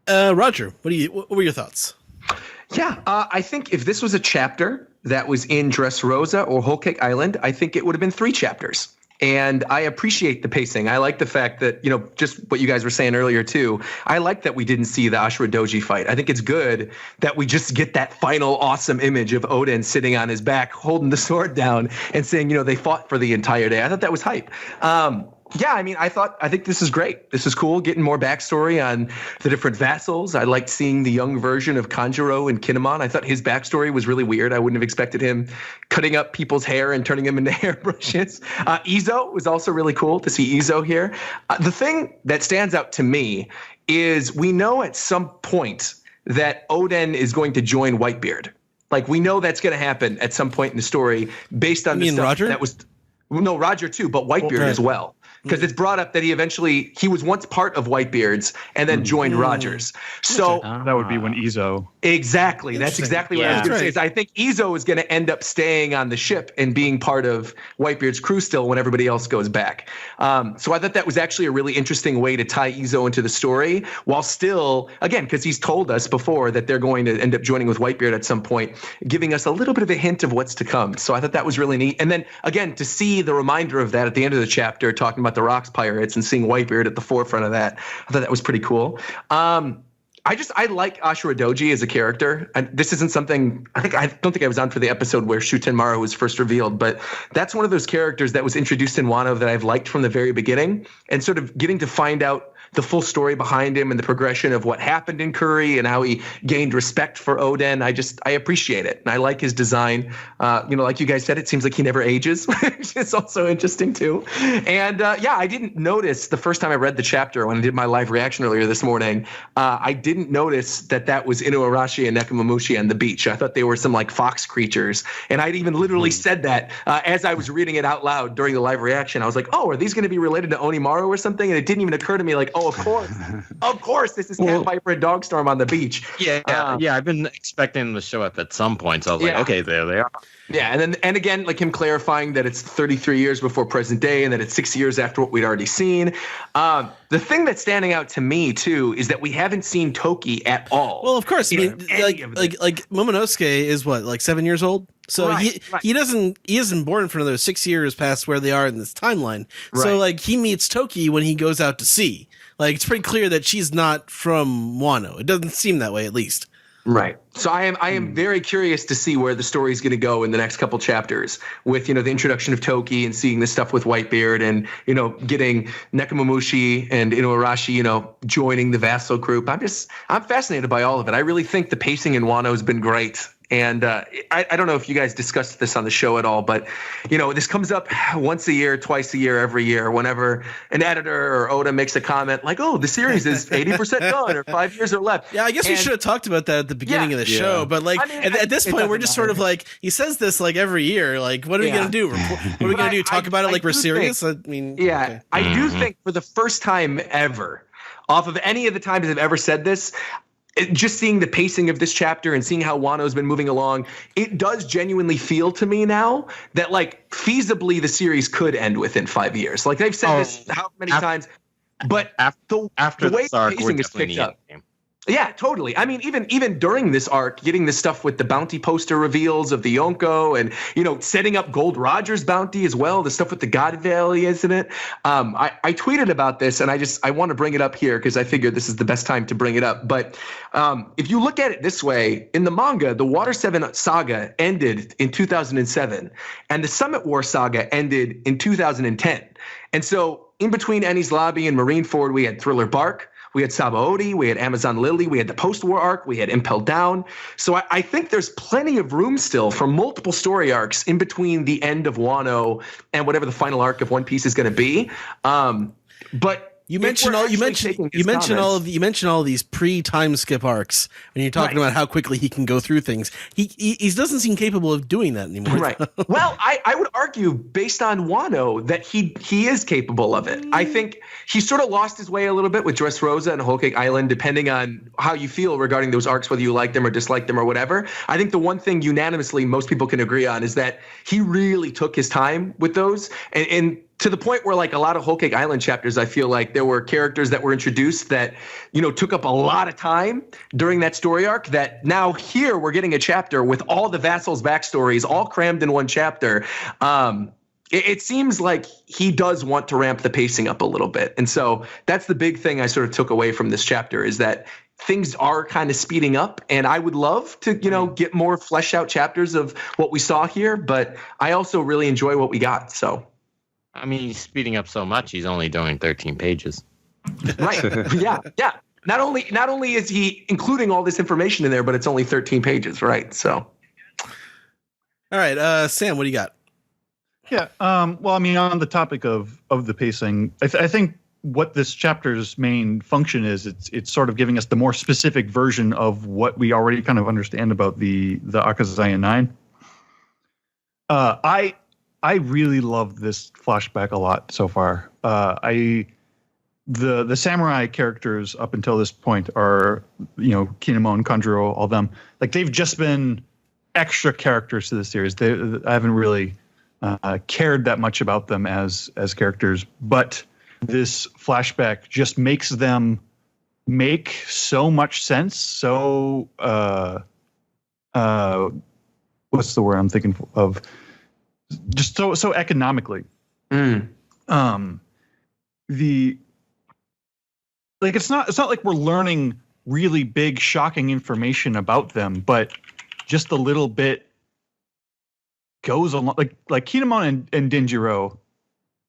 Roger, what were your thoughts? Yeah, I think if this was a chapter that was in Dressrosa or Whole Cake Island, I think it would have been 3 chapters. And I appreciate the pacing. I like the fact that, just what you guys were saying earlier too, I like that we didn't see the Ashura Doji fight. I think it's good that we just get that final awesome image of Oden sitting on his back, holding the sword down and saying, they fought for the entire day. I thought that was hype. Yeah, I mean, I think this is great. This is cool, getting more backstory on the different vassals. I liked seeing the young version of Kanjuro and Kinemon. I thought his backstory was really weird. I wouldn't have expected him cutting up people's hair and turning them into hairbrushes. Izo was also really cool to see Izo here. The thing that stands out to me is we know at some point that Oden is going to join Whitebeard. Like, we know that's going to happen at some point in the story based on the stuff Roger? that was... No, Roger too, but Whitebeard as well. Because it's brought up that he was once part of Whitebeard's and then joined Rogers. So that would be when Izo. Exactly. That's exactly what I was going to say. Is I think Izo is going to end up staying on the ship and being part of Whitebeard's crew still when everybody else goes back. So I thought that was actually a really interesting way to tie Izo into the story, while still, again, because he's told us before that they're going to end up joining with Whitebeard at some point, giving us a little bit of a hint of what's to come. So I thought that was really neat. And then again, to see the reminder of that at the end of the chapter, talking about the Rocks Pirates and seeing Whitebeard at the forefront of that, I thought that was pretty cool. I like Ashura Doji as a character. And this isn't something I don't think I was on for the episode where Shutenmaru was first revealed, but that's one of those characters that was introduced in Wano that I've liked from the very beginning, and sort of getting to find out the full story behind him and the progression of what happened in Curry and how he gained respect for Oden. I appreciate it. And I like his design. Like you guys said, it seems like he never ages, which is also interesting too. And I didn't notice the first time I read the chapter when I did my live reaction earlier this morning, I didn't notice that was Inuarashi and Nekomamushi on the beach. I thought they were some like fox creatures. And I'd even literally said that as I was reading it out loud during the live reaction. I was like, oh, are these going to be related to Onimaru or something? And it didn't even occur to me like, oh, of course, this is Cat Viper and Dogstorm on the beach. Yeah, I've been expecting the show up at some point, so I was like, okay, there they are. Yeah, and again, like him clarifying that it's 33 years before present day and that it's 6 years after what we'd already seen. The thing that's standing out to me too is that we haven't seen Toki at all. Well, of course, like Momonosuke is what, like 7 years old? So he isn't born for another 6 years past where they are in this timeline. Right. So like he meets Toki when he goes out to sea. Like, it's pretty clear that she's not from Wano. It doesn't seem that way, at least. Right. So I am very curious to see where the story is going to go in the next couple chapters with, the introduction of Toki and seeing this stuff with Whitebeard and, getting Nekomamushi and Inuarashi, joining the vassal group. I'm fascinated by all of it. I really think the pacing in Wano has been great. And I don't know if you guys discussed this on the show at all, but, this comes up once a year, twice a year, every year, whenever an editor or Oda makes a comment like, oh, the series is 80% done or 5 years or left. Yeah, I guess we should have talked about that at the beginning of the show. But like at this point, we're just sort of like, he says this like every year. Like, what are we going to do? What are we going to do? Talk about it like we're serious? I do think for the first time ever, off of any of the times I've ever said this, just seeing the pacing of this chapter and seeing how Wano's been moving along, it does genuinely feel to me now that like feasibly the series could end within 5 years. Like they've said this how many times, but after the way the pacing is picked up. Yeah, totally. I mean, even during this arc, getting this stuff with the bounty poster reveals of the Yonko and, setting up Gold Roger's bounty as well, the stuff with the God Valley, isn't it? I tweeted about this and I want to bring it up here because I figured this is the best time to bring it up. But if you look at it this way, in the manga, the Water 7 saga ended in 2007 and the Summit War saga ended in 2010. And so in between Enies Lobby and Marineford, we had Thriller Bark. We had Sabaody, we had Amazon Lily, we had the post-war arc, we had Impel Down. So I think there's plenty of room still for multiple story arcs in between the end of Wano and whatever the final arc of One Piece is going to be. But You mentioned all of these pre-time skip arcs when you're talking about how quickly he can go through things. He doesn't seem capable of doing that anymore. Right. Well, I would argue based on Wano that he is capable of it. I think he sort of lost his way a little bit with Dressrosa and Whole Cake Island, depending on how you feel regarding those arcs, whether you like them or dislike them or whatever. I think the one thing unanimously most people can agree on is that he really took his time with those, and to the point where, like, a lot of Whole Cake Island chapters, I feel like there were characters that were introduced that, took up a lot of time during that story arc, that now here we're getting a chapter with all the vassals' backstories all crammed in one chapter. It seems like he does want to ramp the pacing up a little bit. And so that's the big thing I sort of took away from this chapter, is that things are kind of speeding up, and I would love to, get more fleshed out chapters of what we saw here, but I also really enjoy what we got. So. I mean, he's speeding up so much, he's only doing 13 pages. Right. Yeah. Not only is he including all this information in there, but it's only 13 pages, right? So. All right, Sam, what do you got? Yeah. Well, I mean, on the topic of the pacing, I think what this chapter's main function is, it's sort of giving us the more specific version of what we already kind of understand about the Akazaya 9. I really love this flashback a lot so far. The samurai characters up until this point are, Kinemon, Kanjuro, all them. Like, they've just been extra characters to the series. I haven't really cared that much about them as characters, but this flashback just makes them make so much sense. So, what's the word I'm thinking of? Just so economically. It's not like we're learning really big, shocking information about them, but just a little bit goes along. Like Kinemon and Denjiro,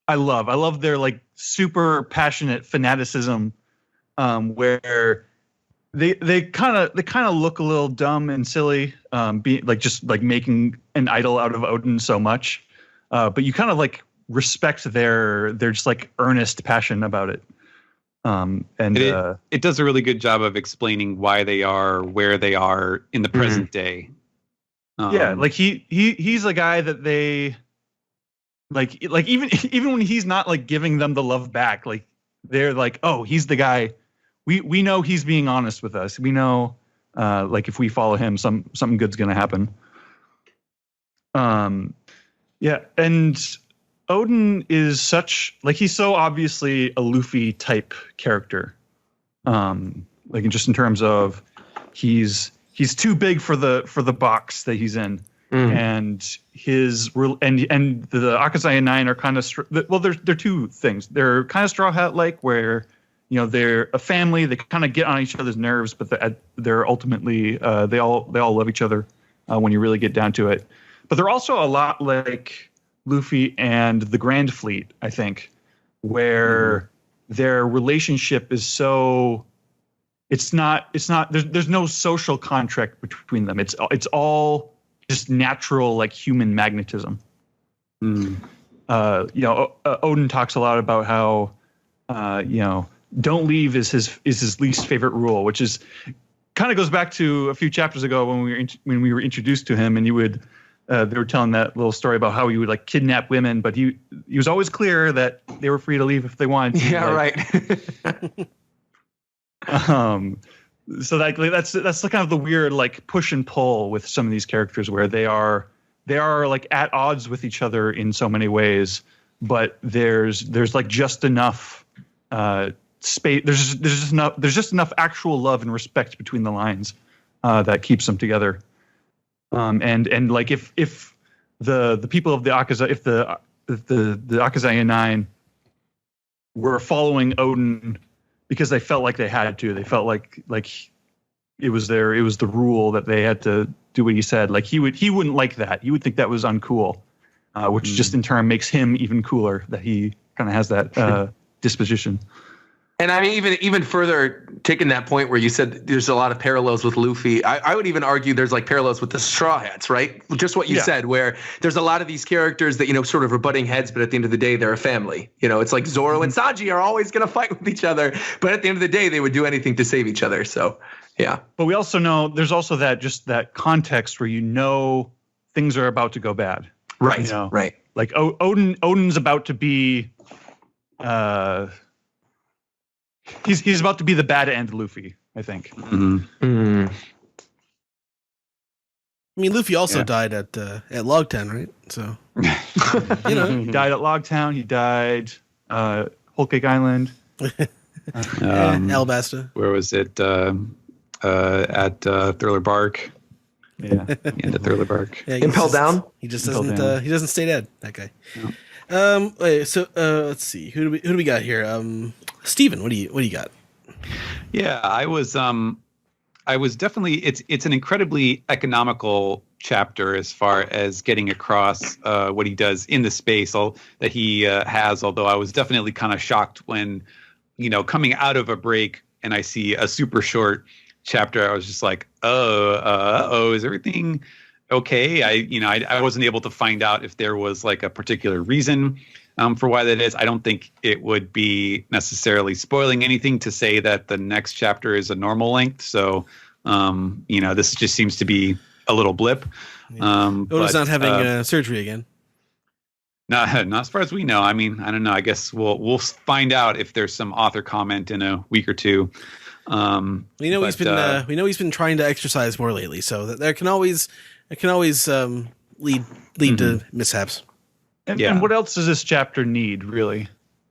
I love their, like, super passionate fanaticism, where they kind of look a little dumb and silly, being like making an idol out of Odin so much, but you kind of like respect their just like earnest passion about it. It does a really good job of explaining why they are where they are in the present day. Yeah, like he's a guy that they like even when he's not like giving them the love back, like they're like, oh, he's the guy. We know he's being honest with us. We know, like, if we follow him, something good's gonna happen. Yeah, and Odin is he's so obviously a Luffy type character. Like, just in terms of he's too big for the box that he's in, and and the Akazaya 9 are kind of they're two things. They're kind of Straw Hat like, where they're a family. They kind of get on each other's nerves, but they're ultimately they all love each other when you really get down to it. But they're also a lot like Luffy and the Grand Fleet, I think, where their relationship is so it's not there's no social contract between them. It's all just natural, like, human magnetism. Odin talks a lot about how don't leave is his least favorite rule, which is kind of goes back to a few chapters ago when we were introduced to him, and they were telling that little story about how he would, like, kidnap women, but he was always clear that they were free to leave if they wanted to. Yeah, like, right. So that's the kind of the weird, like, push and pull with some of these characters, where they are like at odds with each other in so many ways, but there's like just enough space. There's just enough actual love and respect between the lines that keeps them together. And like if the people of the Akazaya, if the Akazaya 9 were following Odin because they felt like they had to, they felt like it was the rule that they had to do what he said. Like he wouldn't like that. He would think that was uncool, which just in turn makes him even cooler that he kind of has that disposition. And I mean, even further, taking that point where you said there's a lot of parallels with Luffy, I would even argue there's like parallels with the Straw Hats, right? Just what you said, where there's a lot of these characters that, sort of are butting heads, but at the end of the day, they're a family. It's like Zoro and Sanji are always going to fight with each other, but at the end of the day, they would do anything to save each other. So, yeah. But we also know there's also that context where things are about to go bad. Right, right. Like Odin's about to be... He's about to be the bad end Luffy, I think. I mean, Luffy also died at Logtown, right? So, he died at Logtown. He died Whole Cake Island. Alabasta. Where was it? At Thriller Bark. Yeah, at Thriller Bark. Yeah, Impel Down. He just doesn't. He doesn't stay dead. That guy. No. Let's see. Who do we got here? Steven, what do you got? Yeah, I was definitely, it's an incredibly economical chapter as far as getting across what he does in the space that he has, although I was definitely kind of shocked when, coming out of a break and I see a super short chapter, I was just like, is everything okay? I wasn't able to find out if there was like a particular reason for why that is. I don't think it would be necessarily spoiling anything to say that the next chapter is a normal length. So, this just seems to be a little blip. Oda's not having surgery again. Not as far as we know. I mean, I don't know. I guess we'll find out if there's some author comment in a week or two. We know he's been trying to exercise more lately, so that can always lead to mishaps. And what else does this chapter need, really?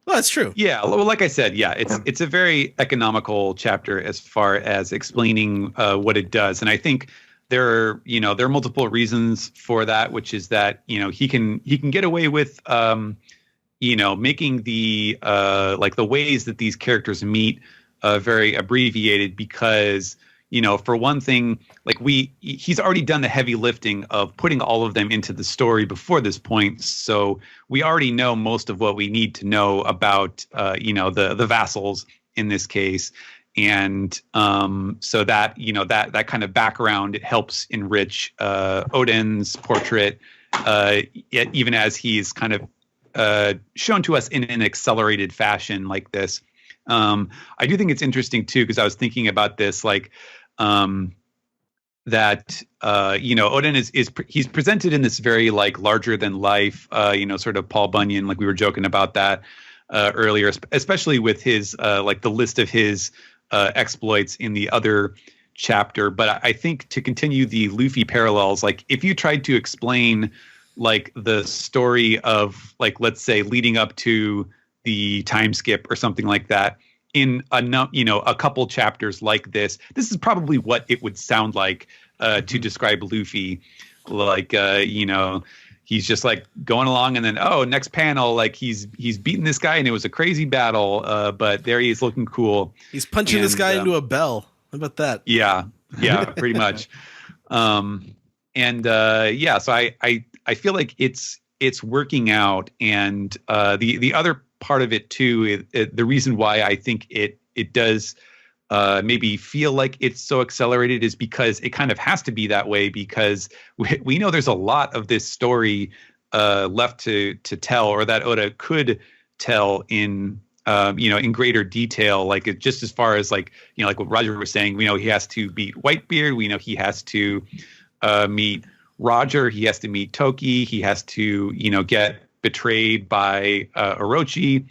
Well, that's true. Yeah, well, like I said, it's a very economical chapter as far as explaining what it does, and I think there are multiple reasons for that, which is that he can get away with making the the ways that these characters meet very abbreviated because. For one thing, he's already done the heavy lifting of putting all of them into the story before this point. So we already know most of what we need to know about, the vassals in this case. And so that, that kind of background, it helps enrich Odin's portrait, even as he's kind of shown to us in an accelerated fashion like this. I do think it's interesting too, because I was thinking about this, that Odin he's presented in this very larger than life, sort of Paul Bunyan, like we were joking about that earlier, especially with his the list of his exploits in the other chapter. But I think to continue the Luffy parallels, if you tried to explain the story of let's say leading up to the time skip or something like that in a couple chapters like this is probably what it would sound like to describe Luffy. He's just going along and then next panel he's beating this guy and it was a crazy battle, but there he is looking cool. He's punching this guy into a bell. How about that? Yeah, pretty much. So I feel like it's working out, and the other part of it too, the reason why I think it does maybe feel like it's so accelerated is because it kind of has to be that way, because we know there's a lot of this story left to tell, or that Oda could tell in in greater detail, just as far as like what Roger was saying. We know he has to beat Whitebeard, we know he has to meet Roger, he has to meet Toki, he has to get betrayed by Orochi,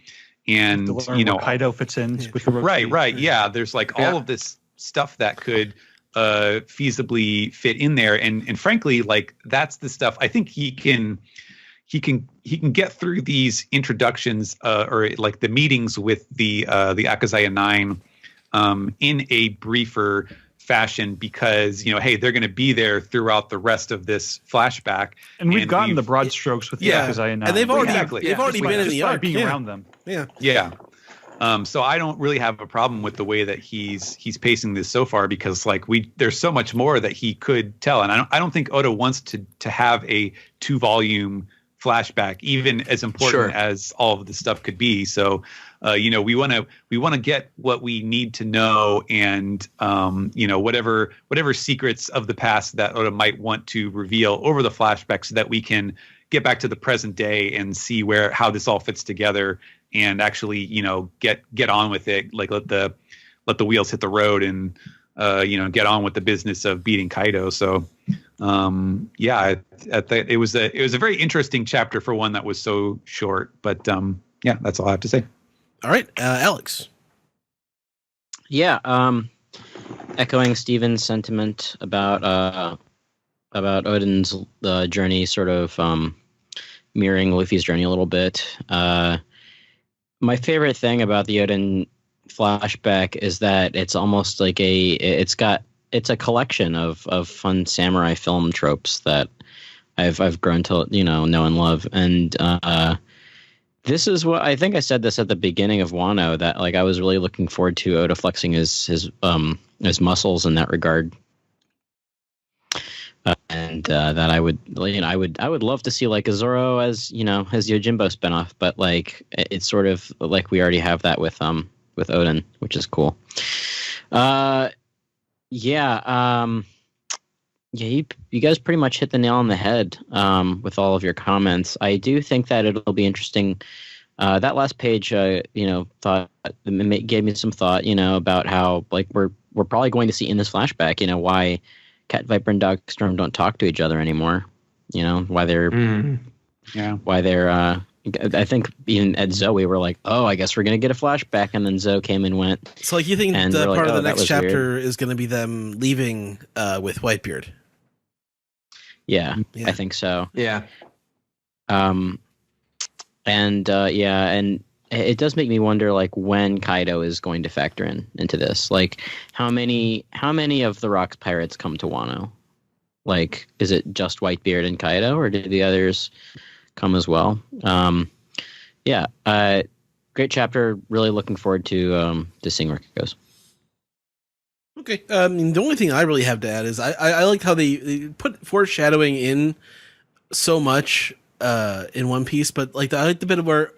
and where Kaido fits in with Orochi. Right. Yeah, there's all of this stuff that could feasibly fit in there, and frankly, that's the stuff I think he can get through these introductions or the meetings with the Akazaya 9 in a briefer fashion, because hey, they're going to be there throughout the rest of this flashback, and we've gotten the broad strokes with the Akazaya 9, and they've already been in the arc, being around them. So I don't really have a problem with the way that he's pacing this so far, because there's so much more that he could tell, and I don't think Oda wants to have a 2-volume flashback, even as important as all of the stuff could be. So, we want to get what we need to know, and whatever secrets of the past that Oda might want to reveal over the flashback, so that we can get back to the present day and see how this all fits together, and actually get on with it. Like let the wheels hit the road, and get on with the business of beating Kaido. So. It was a very interesting chapter for one that was so short, but that's all I have to say. All right, Alex. Yeah, echoing Steven's sentiment about Odin's journey, sort of mirroring Luffy's journey a little bit. My favorite thing about the Odin flashback is that it's almost like it's a collection of fun samurai film tropes that I've grown to know and love, and this is what I think I said this at the beginning of Wano, that like I was really looking forward to Oda flexing his muscles in that regard, and that I would love to see like a Zoro as his Yojimbo spinoff, but like it's sort of like we already have that with Odin, which is cool. You guys pretty much hit the nail on the head with all of your comments. I do think that it'll be interesting. That last page, gave me some thought, about how like we're probably going to see in this flashback, why Cat Viper and Dogstorm don't talk to each other anymore. Why they're I think even at Zoe we're like, oh, I guess we're gonna get a flashback, and then Zoe came and went. So like you think the part of the next chapter is gonna be them leaving with Whitebeard? Yeah, I think so. Yeah. And it does make me wonder, like, when Kaido is going to factor into this. Like, how many of the Rocks pirates come to Wano? Like, is it just Whitebeard and Kaido, or did the others come as well? Great chapter. Really looking forward to seeing where it goes. Okay. The only thing I really have to add is I liked how they put foreshadowing in so much in One Piece, but like I like the bit of where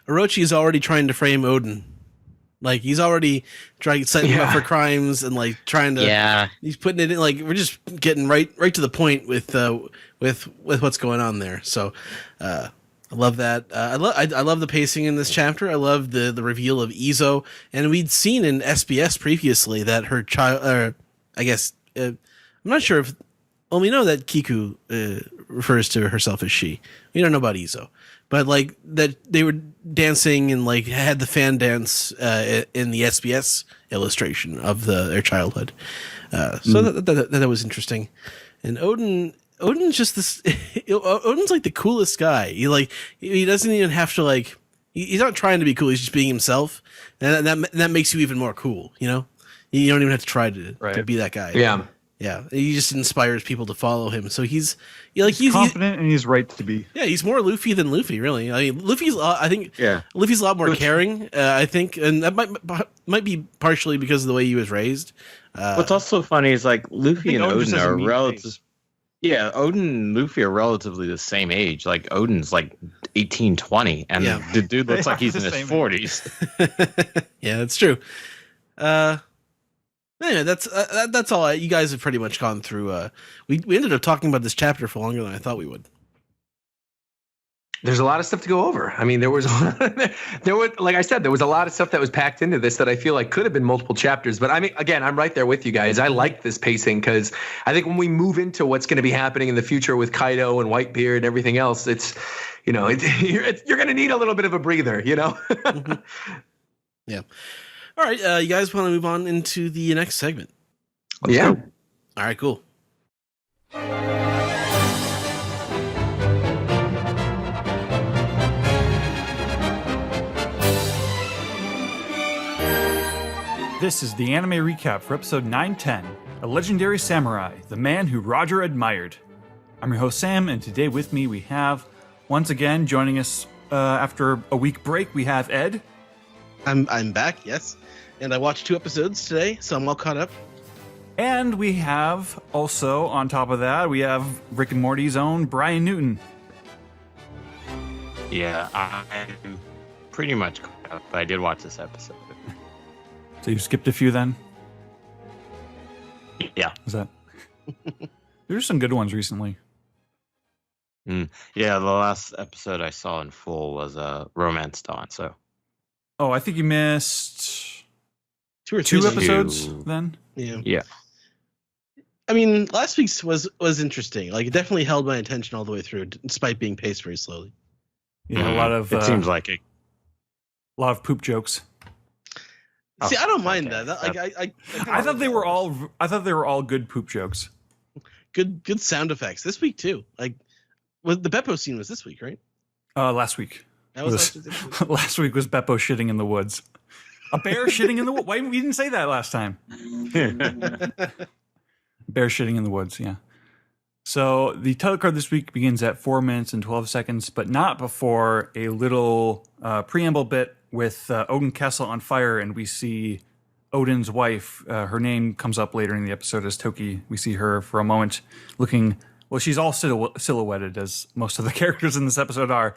Orochi is already trying to frame Odin. Like he's already trying to set him up for crimes and like trying to. Yeah. He's putting it in, like we're just getting right to the point with what's going on there. So I love that. I love the pacing in this chapter. I love the reveal of Izo, and we'd seen in SBS previously that her child. I guess I'm not sure if. Well, we know that Kiku refers to herself as she. We don't know about Izo, but like that they were dancing and like had the fan dance in the SBS illustration of their childhood. So that was interesting. And Odin's just this. Odin's like the coolest guy. He doesn't even have to like. He's not trying to be cool. He's just being himself, and that makes you even more cool. You don't even have to try to be that guy. Yeah. Yeah, he just inspires people to follow him. So he's confident and he's right to be. Yeah, he's more Luffy than Luffy, really. I mean, Luffy's a lot more caring. I think, and that might be partially because of the way he was raised. What's also funny is like Luffy and Odin are relative. Yeah, Odin and Luffy are relatively the same age. Like Odin's like 18, 20, and the dude looks like he's in his 40s. Yeah, that's true. Anyway, that's all. You guys have pretty much gone through. We ended up talking about this chapter for longer than I thought we would. There's a lot of stuff to go over. I mean, there was like I said, there was a lot of stuff that was packed into this that I feel like could have been multiple chapters. But I mean, again, I'm right there with you guys. I like this pacing because I think when we move into what's going to be happening in the future with Kaido and Whitebeard and everything else, it's you're going to need a little bit of a breather, Mm-hmm. Yeah. All right, you guys want to move on into the next segment? Let's go. All right, cool. This is the anime recap for episode 910, A Legendary Samurai, the man who Roger admired. I'm your host, Sam, and today with me we have, once again, joining us after a week break, we have Ed. I'm back, yes. And I watched 2 episodes today, so I'm all caught up. And we have also, on top of that, we have Rick and Morty's own Brian Newton. Yeah, I'm pretty much caught up, but I did watch this episode. So you skipped a few then? Yeah. Is that? There's some good ones recently. Yeah, the last episode I saw in full was Romance Dawn. So. Oh, I think you missed two or three two episodes then. Yeah. I mean, last week's was interesting. Like, it definitely held my attention all the way through, despite being paced very slowly. Yeah, a lot of. It seems like it. A lot of poop jokes. See, I don't mind that. I thought they were all. I thought they were all good poop jokes. Good sound effects this week too. Like, the Beppo scene was this week, right? Last week. That was last week was Beppo shitting in the woods. A bear shitting in the woods. Why we didn't say that last time? Bear shitting in the woods. Yeah. So the title card this week begins at 4 minutes and 12 seconds, but not before a little preamble bit with Odin Castle on fire, and we see Odin's wife. Her name comes up later in the episode as Toki. We see her for a moment looking. Well, she's all silhouetted, as most of the characters in this episode are.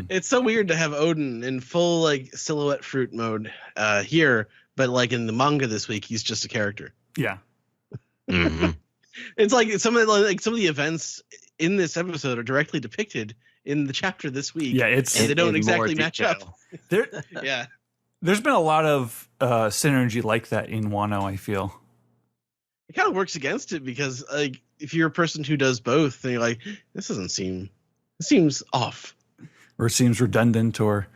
It's so weird to have Odin in full like silhouette fruit mode here, but like in the manga this week, he's just a character. Yeah. Mm-hmm. It's like some of the events in this episode are directly depicted in the chapter this week. Yeah, and they don't exactly match up. Yeah, there's been a lot of synergy like that in Wano. I feel it kind of works against it because like if you're a person who does both, then you're like, this seems off, or it seems redundant, or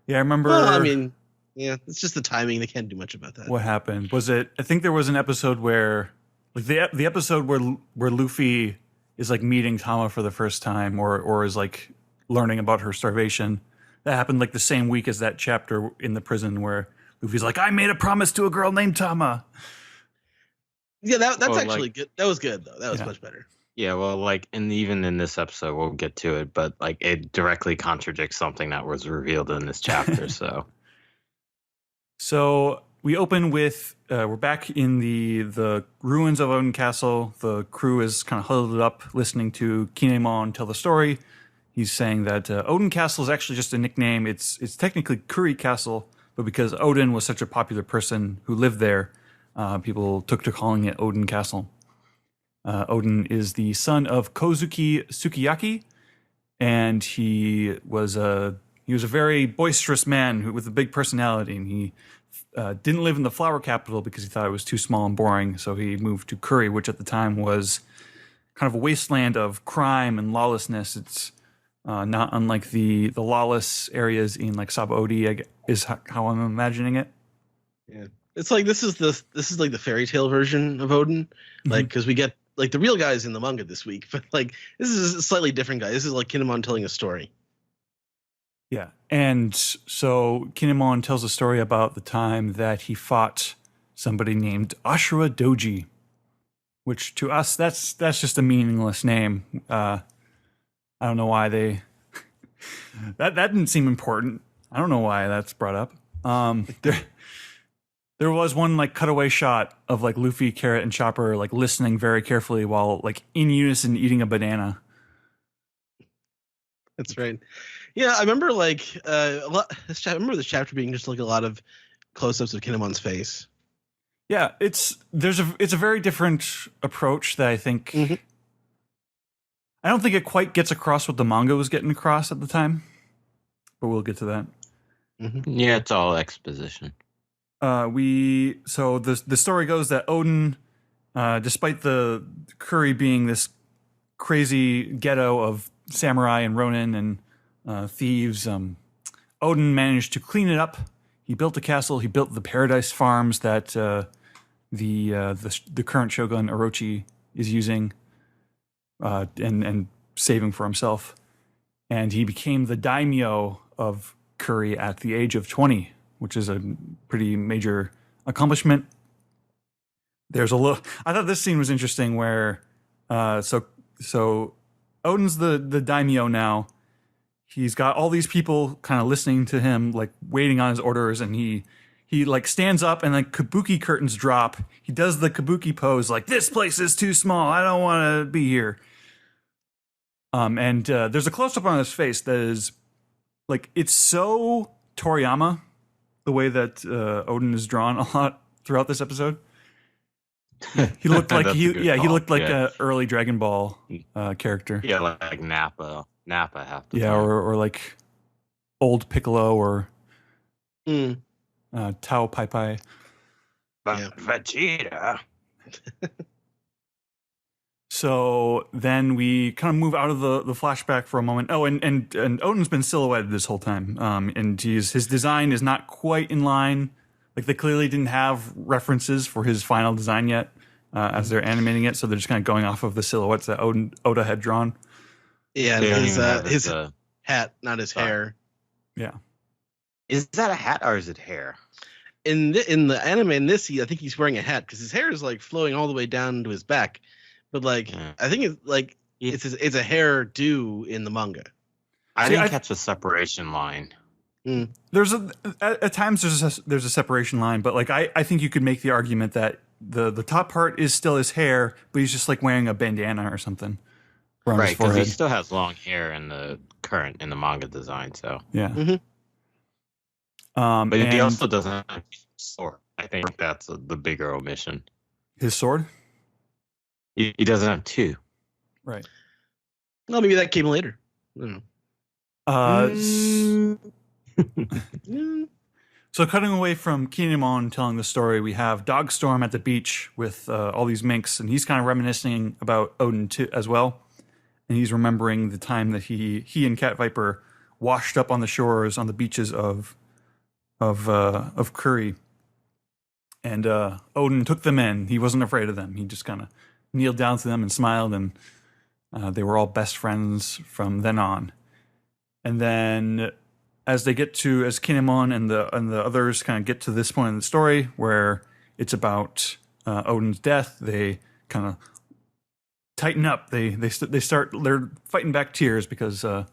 yeah, I remember. Well, I mean, yeah, it's just the timing. They can't do much about that. What happened? Was it? I think there was an episode where. Like the episode where Luffy is like meeting Tama for the first time or is like learning about her starvation. That happened like the same week as that chapter in the prison where Luffy's like, I made a promise to a girl named Tama. Yeah, that's actually good. That was good though. That was much better. Yeah, well, like, and even in this episode, we'll get to it, but like it directly contradicts something that was revealed in this chapter. So we open with we're back in the ruins of Odin Castle. The crew is kind of huddled up listening to Kinemon tell the story. He's saying that Odin Castle is actually just a nickname. It's technically Kuri Castle, but because Odin was such a popular person who lived there, people took to calling it Odin Castle. Odin is the son of Kozuki Sukiyaki, and he was a very boisterous man with a big personality, and he didn't live in the flower capital because he thought it was too small and boring, so he moved to Kuri, which at the time was kind of a wasteland of crime and lawlessness. It's not unlike the lawless areas in like Sabaody, is how I'm imagining it. Yeah, it's like this is like the fairy tale version of Odin, like because we get like the real guys in the manga this week, but like this is a slightly different guy. This is like Kinemon telling a story. Yeah, and so Kinemon tells a story about the time that he fought somebody named Ashura Doji, which to us that's just a meaningless name. I don't know why they that didn't seem important. I don't know why that's brought up. There was one like cutaway shot of like Luffy, Carrot, and Chopper like listening very carefully while like in unison eating a banana. That's right. Yeah, I remember like I remember this chapter being just like a lot of close-ups of Kinemon's face. Yeah, it's a very different approach that I think. I don't think it quite gets across what the manga was getting across at the time, but we'll get to that. Yeah, it's all exposition. So the story goes that Odin, despite the Kuri being this crazy ghetto of samurai and ronin and thieves, Odin managed to clean it up. He built a castle. He built the paradise farms that the current shogun Orochi is using and saving for himself. And he became the daimyo of Kuri at the age of 20, which is a pretty major accomplishment. There's a little. I thought this scene was interesting where, so Odin's the daimyo now. He's got all these people kind of listening to him, like waiting on his orders, and he like stands up and like kabuki curtains drop. He does the kabuki pose, like this place is too small. I don't want to be here. And there's a close up on his face that is like it's so Toriyama the way that Odin is drawn a lot throughout this episode. He looked like he looked like a early Dragon Ball character. Yeah, like Nappa half the time. or like old Piccolo or Tao Pai Pai. Vegeta. So then we kind of move out of the flashback for a moment. Oh, and Odin's been silhouetted this whole time. And his design is not quite in line. Like they clearly didn't have references for his final design yet as they're animating it. So they're just kind of going off of the silhouettes that Oda had drawn. Yeah, his hat, not his hair. Yeah. Is that a hat or is it hair? In the anime, I think he's wearing a hat because his hair is like flowing all the way down to his back. But like, I think it's like it's a hairdo in the manga. I didn't catch a separation line. There's at times there's a separation line, but like I think you could make the argument that the top part is still his hair, but he's just like wearing a bandana or something. Right, because he still has long hair in the manga design. So yeah. But he also doesn't have a sword. I think that's the bigger omission. His sword? He doesn't have two. Right. Well, maybe that came later. I don't know. So cutting away from Kinemon telling the story, we have Dogstorm at the beach with all these minks, and he's kind of reminiscing about Odin too, as well. And he's remembering the time that he and Cat Viper washed up on the shores on the beaches of Curry. And Odin took them in. He wasn't afraid of them. He just kind of kneeled down to them and smiled, and they were all best friends from then on. And then as Kinemon and the others kind of get to this point in the story where it's about Odin's death, they kind of tighten up. They're fighting back tears because they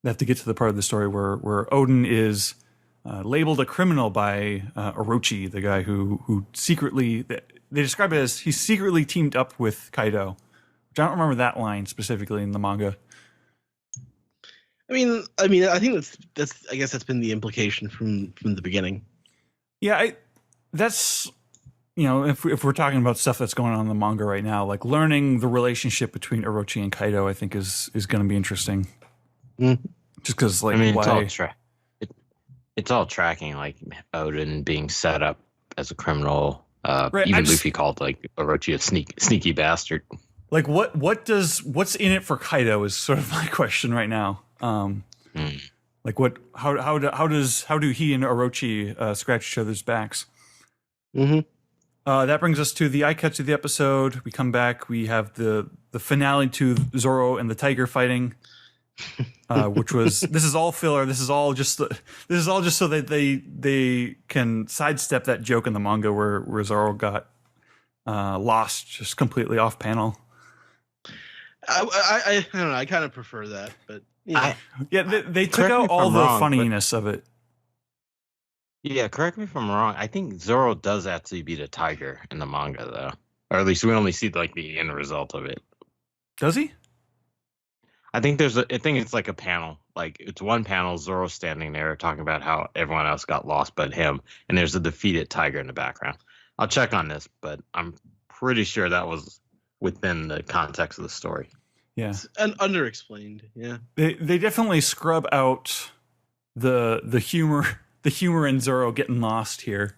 have to get to the part of the story where Odin is labeled a criminal by Orochi, the guy who secretly, they describe it as he secretly teamed up with Kaido, which I don't remember that line specifically in the manga. I mean, I think I guess that's been the implication from the beginning. Yeah, that's, if we're talking about stuff that's going on in the manga right now, like learning the relationship between Orochi and Kaido, I think is going to be interesting. Just because, like, why? It's all tracking, like Odin being set up as a criminal. Right, even Luffy called like Orochi a sneaky bastard. Like what's in it for Kaido is sort of my question right now. Like how do he and Orochi scratch each other's backs? That brings us to the eye catch of the episode. We come back. We have the finale to Zoro and the tiger fighting. Which was this is all filler. This is all just so that they can sidestep that joke in the manga where Zoro got lost just completely off panel. I don't know. I kind of prefer that, but they took out all the funniness of it. Yeah, correct me if I'm wrong. I think Zoro does actually beat a tiger in the manga, though, or at least we only see like the end result of it. Does he? I think it's like a panel. Like it's one panel, Zoro standing there talking about how everyone else got lost but him, and there's a defeated tiger in the background. I'll check on this, but I'm pretty sure that was within the context of the story. Yeah, and underexplained. Yeah, they definitely scrub out the humor in Zoro getting lost here,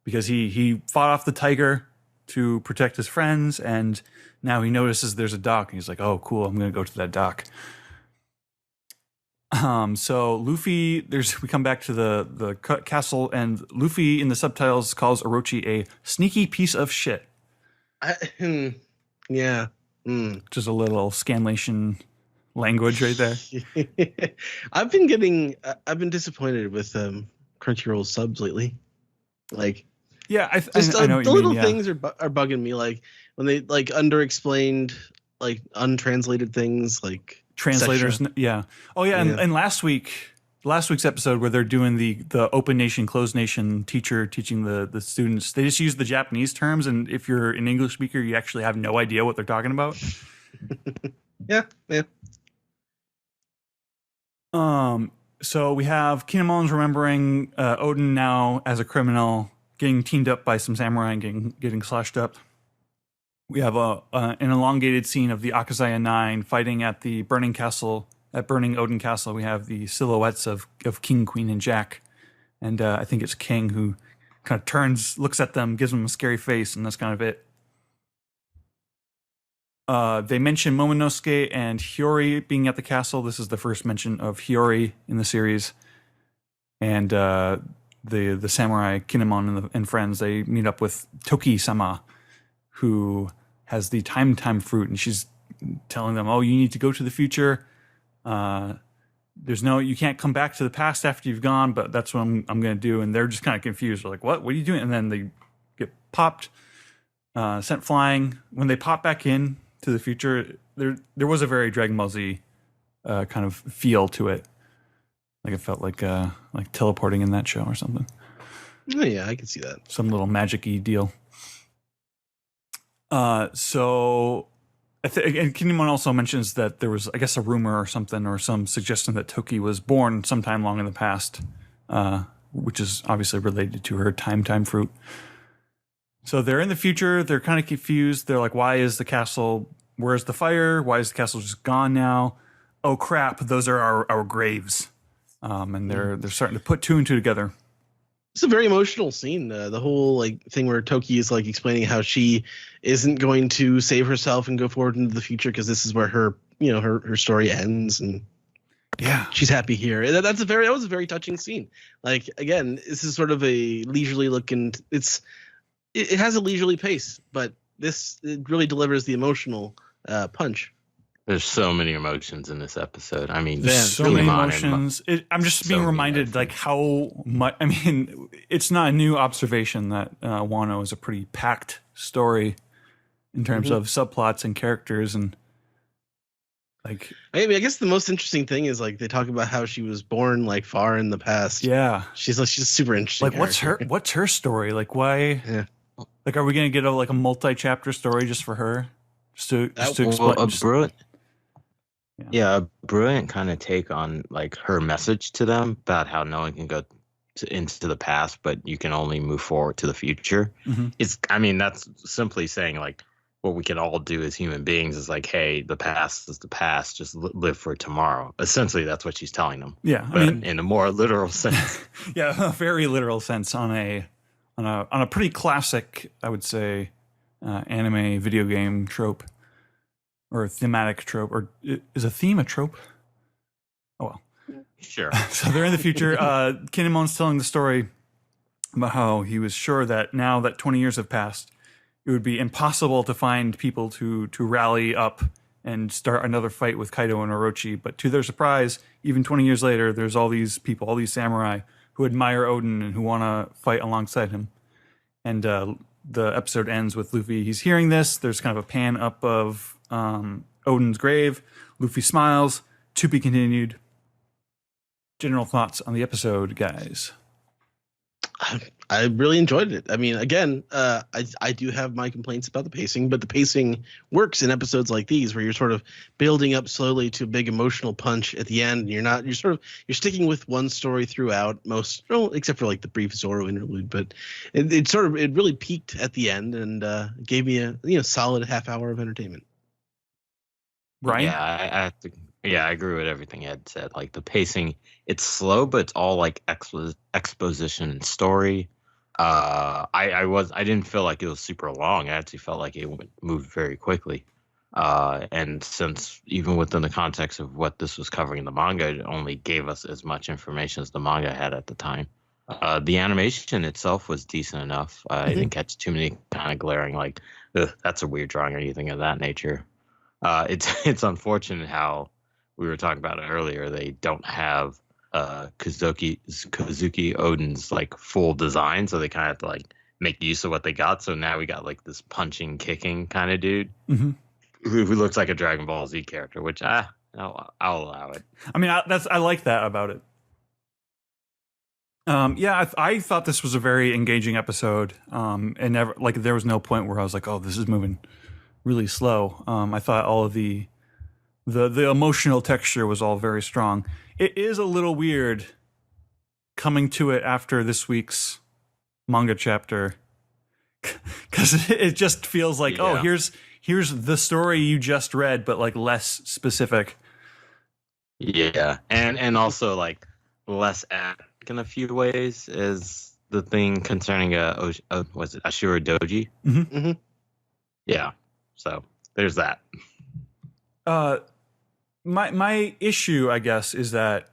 because he fought off the tiger to protect his friends, and now he notices there's a dock, and he's like, "Oh, cool! I'm going to go to that dock." So Luffy, we come back to the castle, and Luffy in the subtitles calls Orochi a sneaky piece of shit. Yeah. Just a little Scanlation language right there. I've been disappointed with Crunchyroll subs lately. Like, yeah, I know the what you mean, little things are bugging me. Like when they like underexplained, like untranslated things, like translators. Yeah. Oh yeah, and last week's episode where they're doing the open nation, closed nation teacher teaching the students, they just use the Japanese terms, and if you're an English speaker, you actually have no idea what they're talking about. Yeah. So we have Kinemon's remembering Odin now as a criminal, getting teamed up by some samurai and getting slashed up. We have an elongated scene of the Akazaya Nine fighting at the burning castle, at Burning Odin Castle. We have the silhouettes of King, Queen, and Jack. And I think it's King who kind of turns, looks at them, gives them a scary face, and that's kind of it. They mention Momonosuke and Hiyori being at the castle. This is the first mention of Hiyori in the series. And the samurai Kinemon and friends, they meet up with Toki-sama, who has the time fruit, and she's telling them, "Oh, you need to go to the future. You can't come back to the past after you've gone, but that's what I'm going to do." And they're just kind of confused. They're like, "What? What are you doing?" And then they get popped, sent flying. When they pop back in to the future, there was a very Dragon Ball Z kind of feel to it. Like it felt like teleporting in that show or something. Oh, yeah, I can see that. Some little magic-y deal. And Kinemon also mentions that there was, I guess, a rumor or something, or some suggestion that Toki was born sometime long in the past, which is obviously related to her time fruit. So they're in the future. They're kind of confused. They're like, why is the castle, where's the fire? Why is the castle just gone now? Oh, crap, those are our graves. And they're starting to put two and two together. It's a very emotional scene. The whole thing where Toki is explaining how she isn't going to save herself and go forward into the future because this is where her story ends, and she's happy here. That was a very touching scene. Again, this is sort of a leisurely look, and it has a leisurely pace, but it really delivers the emotional punch. There's so many emotions in this episode. I mean, so many emotions. I'm just being reminded how much. I mean, it's not a new observation that Wano is a pretty packed story in terms of subplots and characters, and I guess the most interesting thing is they talk about how she was born far in the past. Yeah, she's super interesting. What's her story? Why? Yeah. Are we gonna get a multi-chapter story just for her? Just to explain. A brilliant kind of take on her message to them about how no one can go into the past, but you can only move forward to the future. Mm-hmm. That's simply saying what we can all do as human beings is hey, the past is the past. Just live for tomorrow. Essentially, that's what she's telling them. Yeah, but in a more literal sense. Yeah, a very literal sense on a pretty classic, I would say, anime video game trope. Or thematic trope, or is a theme a trope? Oh well, sure. So they're in the future. Kinemon's telling the story about how he was sure that now that 20 years have passed, it would be impossible to find people to rally up and start another fight with Kaido and Orochi. But to their surprise, even 20 years later, there's all these people, all these samurai who admire Odin and who want to fight alongside him. And the episode ends with Luffy. He's hearing this. There's kind of a pan up of Odin's grave. Luffy smiles. To be continued. General thoughts on the episode, guys? I really enjoyed it. I mean, again, I do have my complaints about the pacing, but the pacing works in episodes like these where you're sort of building up slowly to a big emotional punch at the end. And you're sticking with one story throughout except for the brief Zoro interlude, but it really peaked at the end and gave me a solid half hour of entertainment. Ryan? Yeah, I agree with everything Ed said. The pacing, it's slow, but it's all exposition and story. I didn't feel like it was super long. I actually felt like it moved very quickly. And since even within the context of what this was covering in the manga, it only gave us as much information as the manga had at the time. The animation itself was decent enough. I didn't catch too many kind of glaring that's a weird drawing or anything of that nature. It's unfortunate how we were talking about it earlier. They don't have Kazuki Odin's full design, so they kind of have to make use of what they got. So now we got this punching, kicking kind of dude who looks like a Dragon Ball Z character, which I'll allow it. I mean, I like that about it. I thought this was a very engaging episode, and never there was no point where I was like, oh, this is moving really slow. I thought all of the emotional texture was all very strong. it is a little weird coming to it after this week's manga chapter, because it just feels like, oh, here's the story you just read, but like less specific. Yeah, and also like less academic in a few ways is the thing concerning was it Ashura Doji? Mm-hmm. Mm-hmm. Yeah, so there's that. My issue, I guess, is that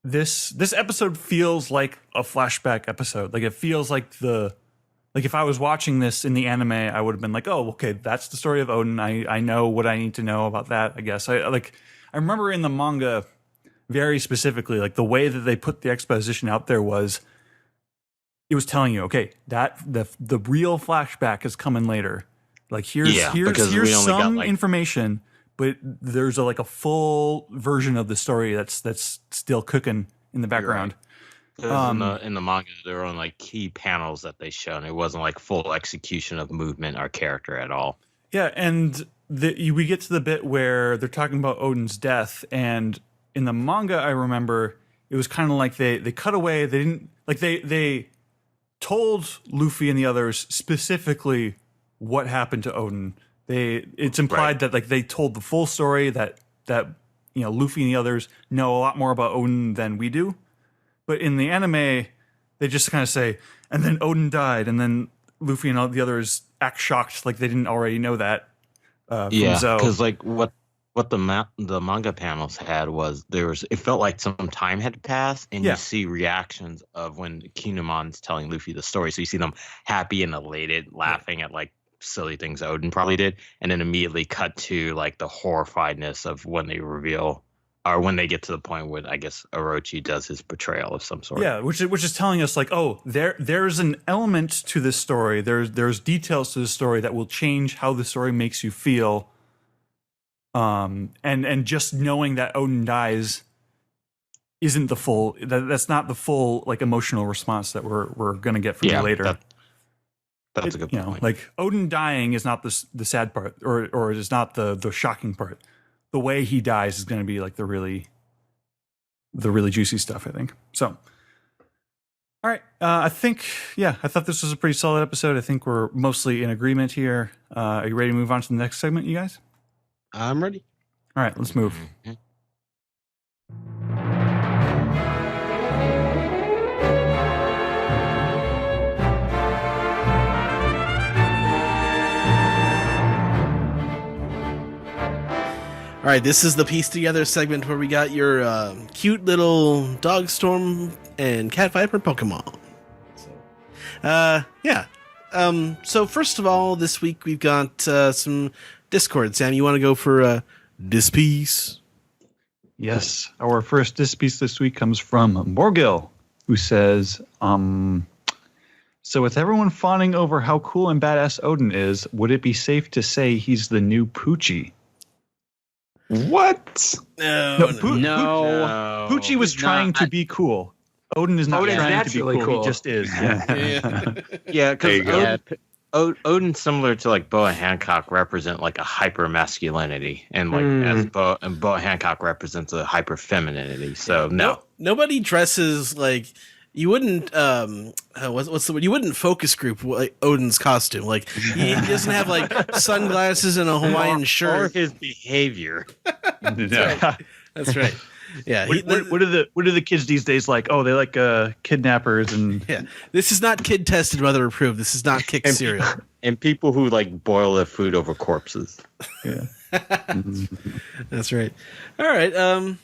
this episode feels like a flashback episode. Like it feels like if I was watching this in the anime, I would have been like, oh, okay, that's the story of Odin. I know what I need to know about that, I guess. I remember in the manga very specifically, like the way that they put the exposition out there was, it was telling you, okay, that the real flashback is coming later. Like here's some information, but there's a full version of the story that's still cooking in the background. Right. In the manga, there were only key panels that they showed. It wasn't like full execution of movement or character at all. Yeah, and we get to the bit where they're talking about Odin's death, and in the manga, I remember it was kind of like they cut away. They didn't they told Luffy and the others specifically what happened to Odin. It's implied that like they told the full story, that Luffy and the others know a lot more about Odin than we do. But in the anime, they just kind of say, and then Odin died, and then Luffy and all the others act shocked like they didn't already know that. Because like what the manga panels had was it felt like some time had passed, and you see reactions of when Kinemon's telling Luffy the story. So you see them happy and elated, laughing at like silly things Odin probably did, and then immediately cut to like the horrifiedness of when they reveal, or when they get to the point where I guess Orochi does his betrayal of some sort. Yeah, which is telling us like, oh, there's an element to this story. There's details to the story that will change how the story makes you feel. And just knowing that Odin dies isn't the full. That's not the full like emotional response that we're gonna get from you later. That's a good point. Like Odin dying is not the sad part, or is not the shocking part. The way he dies is going to be like the really juicy stuff, I think. So, all right. I thought this was a pretty solid episode. I think we're mostly in agreement here. Are you ready to move on to the next segment, you guys? I'm ready. All right, let's move. Mm-hmm. All right, this is the piece together segment where we got your cute little dog storm and cat viper Pokemon. So first of all, this week we've got some Discord. Sam, you want to go for this piece? Yes, our first this piece this week comes from Morgil, who says, so with everyone fawning over how cool and badass Odin is, would it be safe to say he's the new Poochie? What? No. Poochie was trying to be cool. Odin is not trying to be cool. He just is. Yeah, because Odin's similar to like Boa Hancock represent like a hyper masculinity, and like Boa Hancock represents a hyper femininity. So nobody dresses like. You wouldn't what's the word? You wouldn't focus group like Odin's costume. Like he doesn't have like sunglasses and a Hawaiian shirt. Or his behavior. That's right. Yeah. What are the kids these days like? Oh, they like kidnappers and This is not kid tested, mother approved. This is not kick cereal. And people who like boil their food over corpses. Yeah. That's right. All right.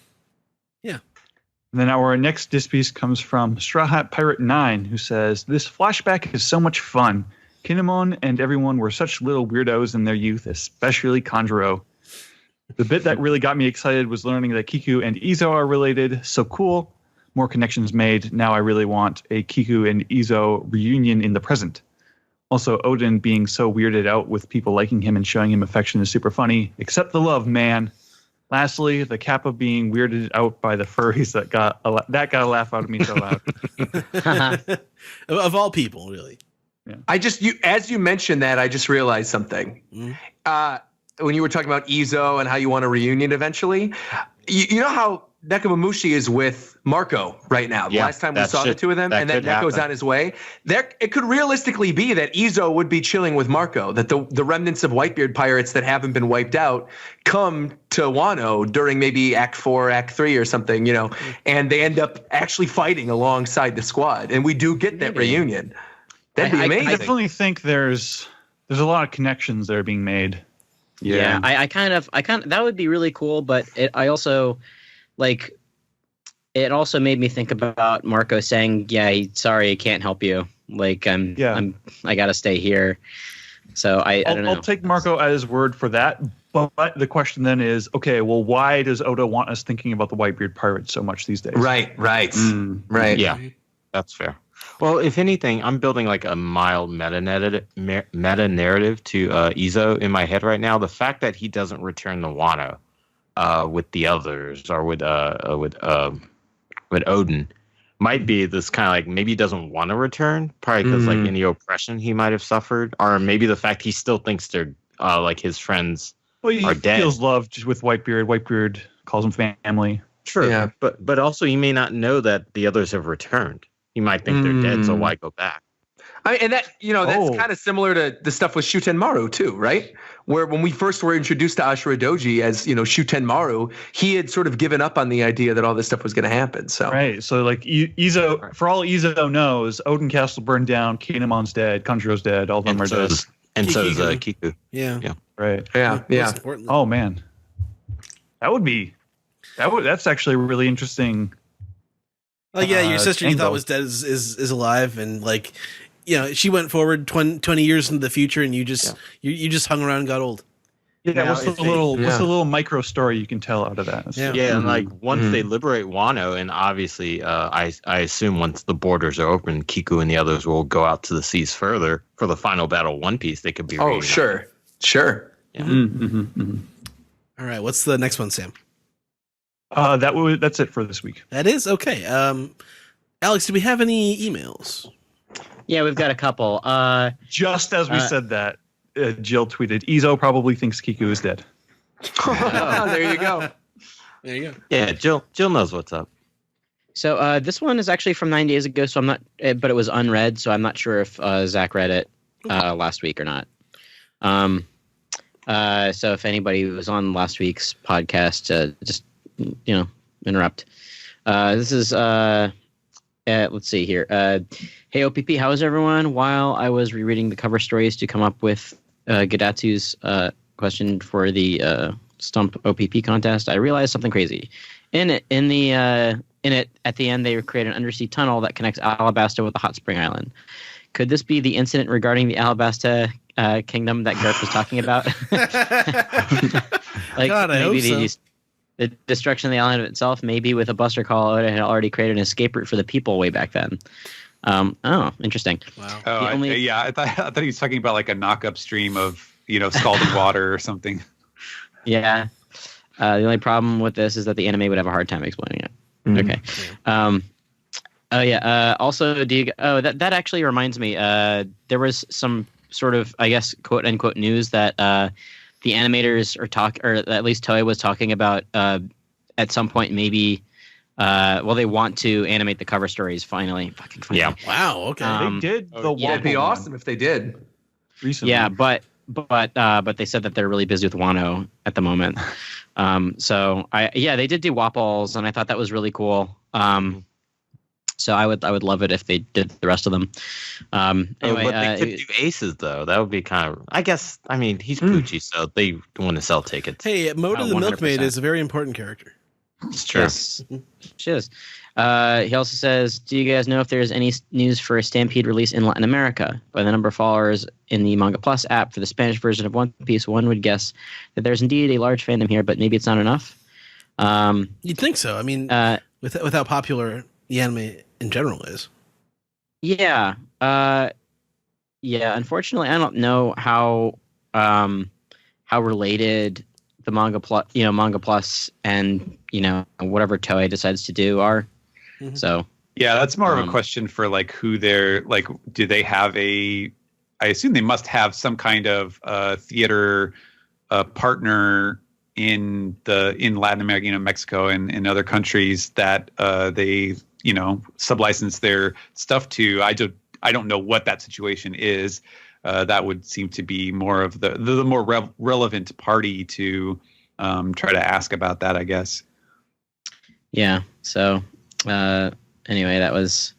And then our next diss piece comes from Straw Hat Pirate 9, who says, this flashback is so much fun. Kinemon and everyone were such little weirdos in their youth, especially Kanjuro. The bit that really got me excited was learning that Kiku and Izo are related. So cool. More connections made. Now I really want a Kiku and Izo reunion in the present. Also, Odin being so weirded out with people liking him and showing him affection is super funny. Accept the love, man. Lastly, the Kappa being weirded out by the furries that got a laugh out of me so loud. Of all people, really. Yeah. As you mentioned that, I just realized something. Mm-hmm. When you were talking about Izo and how you want a reunion eventually, you know how Nekomamushi is with Marco right now. The last time we saw the two of them, and then Neko's on his way. It could realistically be that Izo would be chilling with Marco, that the remnants of Whitebeard pirates that haven't been wiped out come to Wano during maybe Act 4, Act 3 or something, and they end up actually fighting alongside the squad. And we do get that reunion. That'd be amazing. I definitely think there's a lot of connections that are being made. Yeah, I kind of that would be really cool, but it also made me think about Marco saying, sorry, I can't help you. I got to stay here. So I don't know. I'll take Marco at his word for that. But the question then is, okay, well, why does Oda want us thinking about the Whitebeard pirates so much these days? Right. Right. Yeah, that's fair. Well, if anything, I'm building like a mild meta narrative to Izo in my head right now. The fact that he doesn't return to Wano with the others or with Odin might be this kind of like maybe he doesn't want to return, probably because like any oppression he might have suffered, or maybe the fact he still thinks they're like his friends are dead. He feels loved with Whitebeard. Whitebeard calls him family. True, yeah. But also you may not know that the others have returned. You might think they're dead, so why go back? And that, that's kind of similar to the stuff with Shutenmaru too, right? Where when we first were introduced to Ashura Doji as, Shutenmaru, he had sort of given up on the idea that all this stuff was going to happen. So right. So like Izo, for all Izo knows, Odin Castle burned down, Kinemon's dead, Kanjuro's dead, all of them are dead. And so is Kiku. Yeah. Right. Yeah. Oh man. That's actually really interesting. Your sister you thought was dead is alive, and she went forward 20 years into the future, and you just hung around and got old. Yeah, what's the little micro story you can tell out of that? And once they liberate Wano, and obviously I assume once the borders are open, Kiku and the others will go out to the seas further for the final battle of One Piece. They could be sure. Yeah. All right, what's the next one, Sam? That's it for this week. That is okay. Alex, do we have any emails? Yeah, we've got a couple. Just as we said that, Jill tweeted, Izo probably thinks Kiku is dead. There you go. Yeah, Jill knows what's up. So this one is actually from 9 days ago, so I'm not, but it was unread, so I'm not sure if Zach read it last week or not. So if anybody was on last week's podcast, just interrupt. This is let's see here. Hey OPP, how is everyone? While I was rereading the cover stories to come up with Gadatsu's question for the Stump OPP contest, I realized something crazy. In it, at the end, they create an undersea tunnel that connects Alabasta with the hot spring island. Could this be the incident regarding the Alabasta kingdom that Garp was talking about? God, I hope so. The destruction of the island itself, maybe with a Buster Call, Oda had already created an escape route for the people way back then. Interesting. Wow. I thought he was talking about like a knock-up stream of scalding water or something. Yeah. The only problem with this is that the anime would have a hard time explaining it. Okay. Also, that actually reminds me. There was some sort of, I guess, quote unquote news that the animators or at least Toei was talking about at some point maybe. They want to animate the cover stories finally. Fucking finally. Yeah. Wow. Okay. They did. It'd be awesome if they did. Recently. Yeah, but they said that they're really busy with Wano at the moment. They did do Wapples, and I thought that was really cool. So I would love it if they did the rest of them. Anyway, but they could do Aces though. That would be kind of. I guess. I mean, he's Poochie, so they want to sell tickets. Hey, Moda the Milkmaid is a very important character. It's true. Yes, she is. He also says, do you guys know if there's any news for a Stampede release in Latin America? By the number of followers in the Manga Plus app for the Spanish version of One Piece, one would guess that there's indeed a large fandom here, but maybe it's not enough. You'd think so. I mean, with how popular the anime in general is. Yeah. Unfortunately, I don't know how related the Manga Plus and whatever Toei decides to do are. Mm-hmm. So yeah, that's more of a question for like who they're like. Do they have I assume they must have some kind of theater partner in Latin America, Mexico and other countries that they sublicense their stuff to. I don't know what that situation is. That would seem to be more of the more relevant party to try to ask about that, I guess. Yeah. So anyway, that was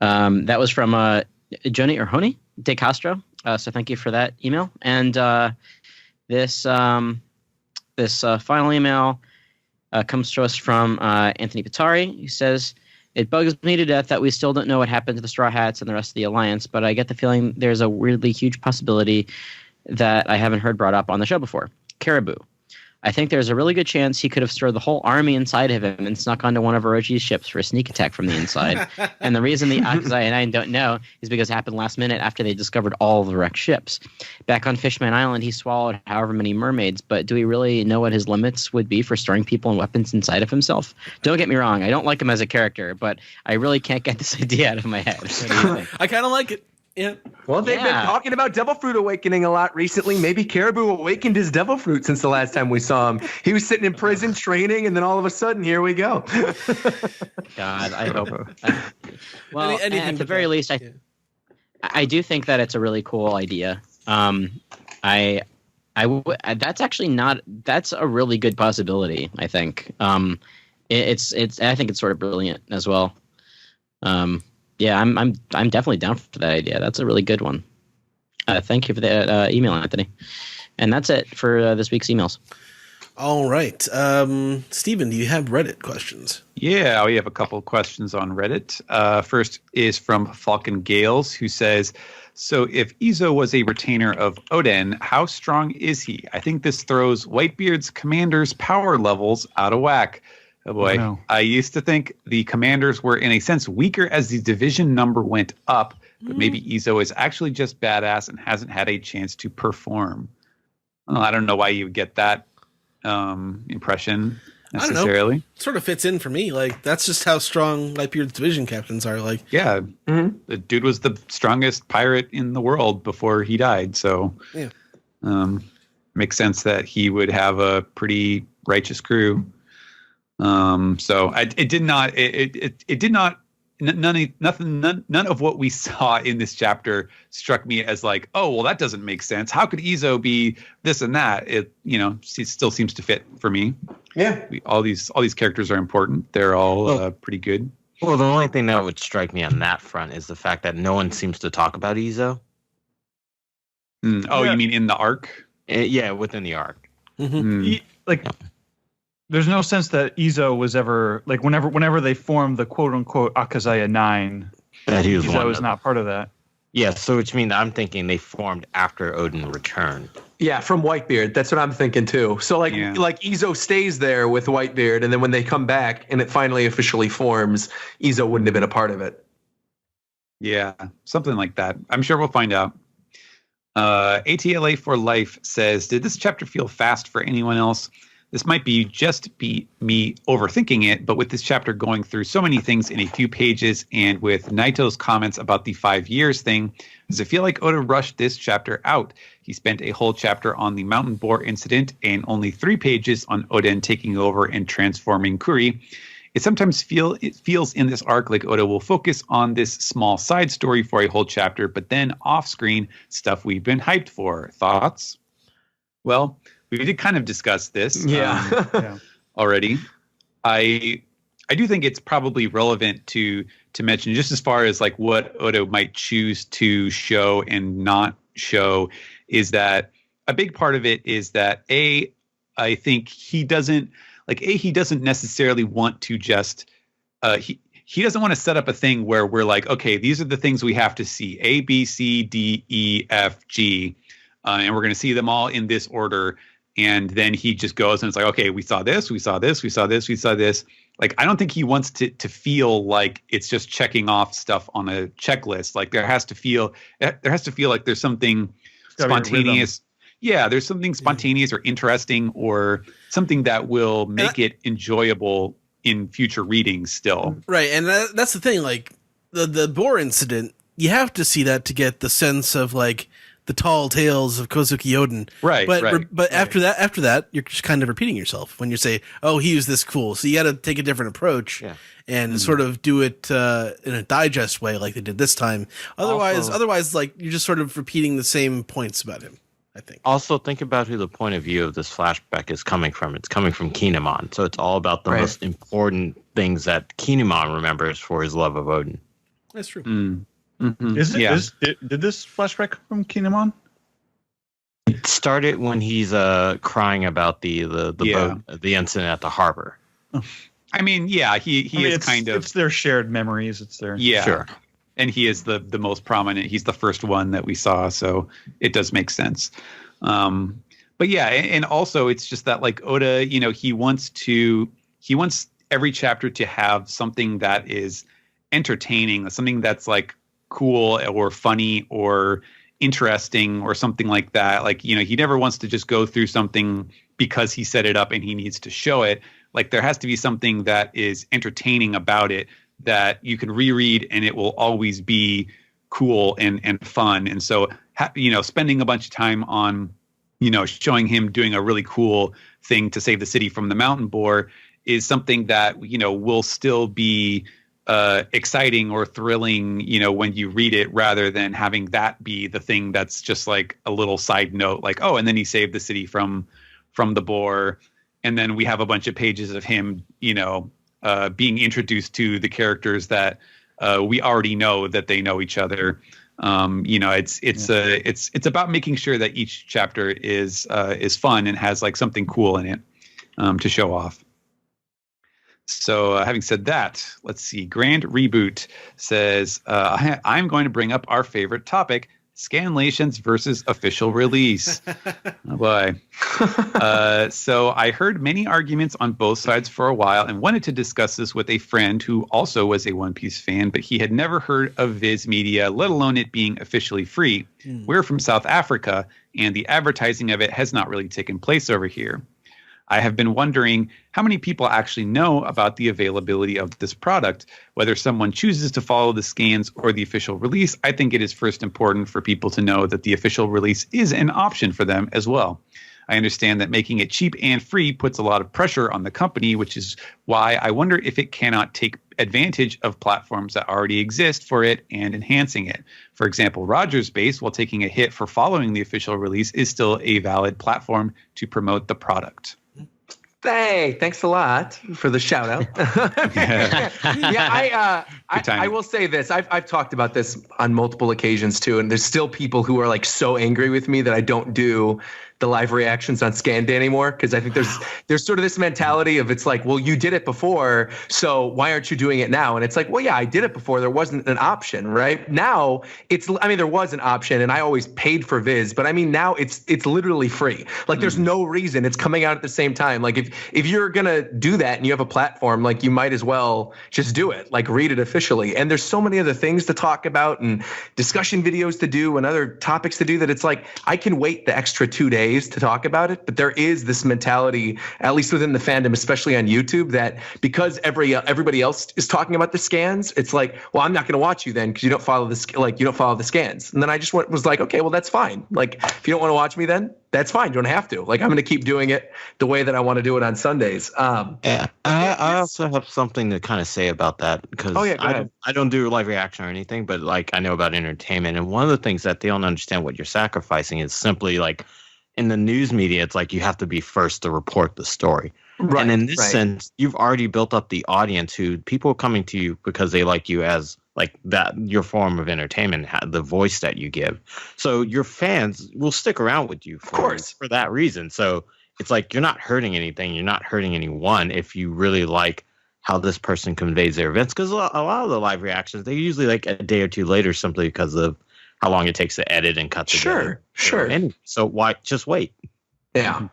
from Joni or Honi De Castro. So thank you for that email. And this final email comes to us from Anthony Pitari. He says, "It bugs me to death that we still don't know what happened to the Straw Hats and the rest of the Alliance, but I get the feeling there's a weirdly huge possibility that I haven't heard brought up on the show before. Caribou. I think there's a really good chance he could have stored the whole army inside of him and snuck onto one of Orochi's ships for a sneak attack from the inside. And the reason the Akazai and I don't know is because it happened last minute after they discovered all the wrecked ships. Back on Fishman Island, he swallowed however many mermaids, but do we really know what his limits would be for storing people and weapons inside of himself? Don't get me wrong, I don't like him as a character, but I really can't get this idea out of my head." What do you think? I kind of like it. Yeah. Well, they've been talking about Devil Fruit awakening a lot recently. Maybe Caribou awakened his Devil Fruit since the last time we saw him. He was sitting in prison training, and then all of a sudden, here we go. God, I hope. Well, at the very least, I do think that it's a really cool idea. That's actually not. That's a really good possibility. I think. It's. I think it's sort of brilliant as well. Yeah, I'm definitely down for that idea. That's a really good one. Thank you for the email, Anthony. And that's it for this week's emails. All right. Steven, do you have Reddit questions? Yeah, we have a couple of questions on Reddit. First is from Falcon Gales, who says, "So if Izo was a retainer of Oden, how strong is he? I think this throws Whitebeard's commander's power levels out of whack. Oh boy. No. I used to think the commanders were in a sense weaker as the division number went up, but maybe Izo is actually just badass and hasn't had a chance to perform." Well, I don't know why you would get that impression necessarily. I don't know. Sort of fits in for me. Like, that's just how strong Whitebeard's division captains are. Like, yeah, the dude was the strongest pirate in the world before he died. So yeah, makes sense that he would have a pretty righteous crew. So it did not none of what we saw in this chapter struck me as like, oh, well, that doesn't make sense. How could Izo be this and that? It still seems to fit for me. Yeah. All these characters are important. They're all pretty good. Well, the only thing that would strike me on that front is the fact that no one seems to talk about Izo. You mean in the arc? Yeah, within the arc. Mm-hmm. There's no sense that Izo was ever like whenever they formed the quote unquote Akazaya 9. That he was Izo was not part of that. Yeah, so which means I'm thinking they formed after Odin returned. Yeah, from Whitebeard. That's what I'm thinking too. So like Izo stays there with Whitebeard, and then when they come back and it finally officially forms, Izo wouldn't have been a part of it. Yeah, something like that. I'm sure we'll find out. ATLA for Life says, "Did this chapter feel fast for anyone else? This might be me overthinking it, but with this chapter going through so many things in a few pages and with Naito's comments about the 5 years thing, does it feel like Oda rushed this chapter out? He spent a whole chapter on the mountain boar incident and only 3 pages on Oden taking over and transforming Kuri. It sometimes feels in this arc like Oda will focus on this small side story for a whole chapter, but then off-screen stuff we've been hyped for. Thoughts?" Well, we did kind of discuss this already. I do think it's probably relevant to mention, just as far as like what Oda might choose to show and not show, is that a big part of it is that I think he doesn't necessarily want to just he doesn't want to set up a thing where we're like, okay, these are the things we have to see, A, B, C, D, E, F, G, and we're going to see them all in this order. And then he just goes and it's like, okay, we saw this, we saw this, we saw this, we saw this. Like, I don't think he wants to feel like it's just checking off stuff on a checklist. Like there has to feel like there's something spontaneous. Yeah, there's something spontaneous or interesting or something that will make it enjoyable in future readings still. Right, and that's the thing. Like the boar incident, you have to see that to get the sense of like tall tales of Kozuki Oden. Right. But after that, you're just kind of repeating yourself when you say, "Oh, he was this cool." So you got to take a different approach and sort of do it in a digest way, like they did this time. Otherwise, like you're just sort of repeating the same points about him. I think. Also, think about who the point of view of this flashback is coming from. It's coming from Kinemon, so it's all about the most important things that Kinemon remembers for his love of Odin. That's true. Did this flashback come from Kinemon? It started when he's crying about the boat, the incident at the harbor. I mean, it's their shared memories. It's their sure. And he is the most prominent. He's the first one that we saw, so it does make sense. But yeah, and also it's just that like Oda, he wants every chapter to have something that is entertaining, something that's like cool or funny or interesting or something like that. Like, he never wants to just go through something because he set it up and he needs to show it. Like there has to be something that is entertaining about it that you can reread and it will always be cool and fun. And so, spending a bunch of time on, showing him doing a really cool thing to save the city from the mountain boar is something that, will still be exciting or thrilling, when you read it, rather than having that be the thing that's just like a little side note, like, oh, and then he saved the city from the boar. And then we have a bunch of pages of him, being introduced to the characters that we already know that they know each other. It's about making sure that each chapter is fun and has like something cool in it to show off. So having said that, let's see. Grand Reboot says, I'm going to bring up our favorite topic, Scanlations versus official release. Oh boy. So I heard many arguments on both sides for a while and wanted to discuss this with a friend who also was a One Piece fan, but he had never heard of Viz Media, let alone it being officially free. We're from South Africa, and the advertising of it has not really taken place over here. I have been wondering how many people actually know about the availability of this product. Whether someone chooses to follow the scans or the official release, I think it is first important for people to know that the official release is an option for them as well. I understand that making it cheap and free puts a lot of pressure on the company, which is why I wonder if it cannot take advantage of platforms that already exist for it and enhancing it. For example, Rogers Base, while taking a hit for following the official release, is still a valid platform to promote the product. Hey, thanks a lot for the shout out. I will say this. I've talked about this on multiple occasions too, and there's still people who are like so angry with me that I don't do the live reactions on Scan Day anymore, because I think there's sort of this mentality of it's like, well, you did it before, so why aren't you doing it now? And it's like, well, yeah, I did it before. There wasn't an option, right? Now there was an option, and I always paid for Viz, but I mean now it's literally free. Like there's no reason. It's coming out at the same time. Like if you're gonna do that and you have a platform, like you might as well just do it. Like read it officially. And there's so many other things to talk about and discussion videos to do and other topics to do that it's like I can wait the extra 2 days to talk about it. But there is this mentality, at least within the fandom, especially on YouTube, that because everybody else is talking about the scans, it's like, well, I'm not going to watch you then because you don't follow the scans. And then I just was like, okay, well, that's fine. Like if you don't want to watch me, then that's fine. You don't have to. Like I'm going to keep doing it the way that I want to do it on Sundays. I also have something to kind of say about that because I don't do live reaction or anything, but like I know about entertainment, and one of the things that they don't understand what you're sacrificing is simply like in the news media, it's like you have to be first to report the story. Right, and in this sense, you've already built up the audience who people coming to you because they like you as like that, your form of entertainment, the voice that you give. So your fans will stick around with you for that reason. So it's like you're not hurting anything. You're not hurting anyone if you really like how this person conveys their events. Because a lot of the live reactions, they usually like a day or two later simply because of how long it takes to edit and cut together. Sure. And so why just wait? Yeah.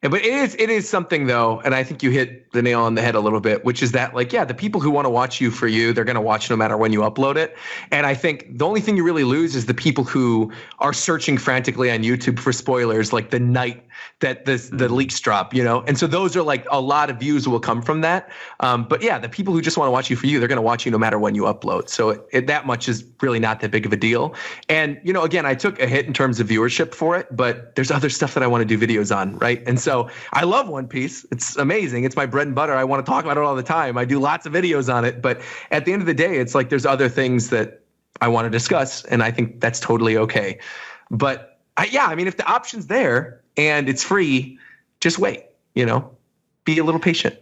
But it is something though, and I think you hit the nail on the head a little bit, which is that like, yeah, the people who want to watch you for you, they're going to watch no matter when you upload it. And I think the only thing you really lose is the people who are searching frantically on YouTube for spoilers like the night that the leaks drop, and so those are like a lot of views will come from that. But yeah, the people who just want to watch you for you, they're going to watch you no matter when you upload. So that much is really not that big of a deal. And again, I took a hit in terms of viewership for it, but there's other stuff that I want to do videos on, right? And so I love One Piece. It's amazing. It's my bread and butter. I want to talk about it all the time. I do lots of videos on it, but at the end of the day, it's like there's other things that I want to discuss, and I think that's totally okay. But if the option's there and it's free, just wait, be a little patient.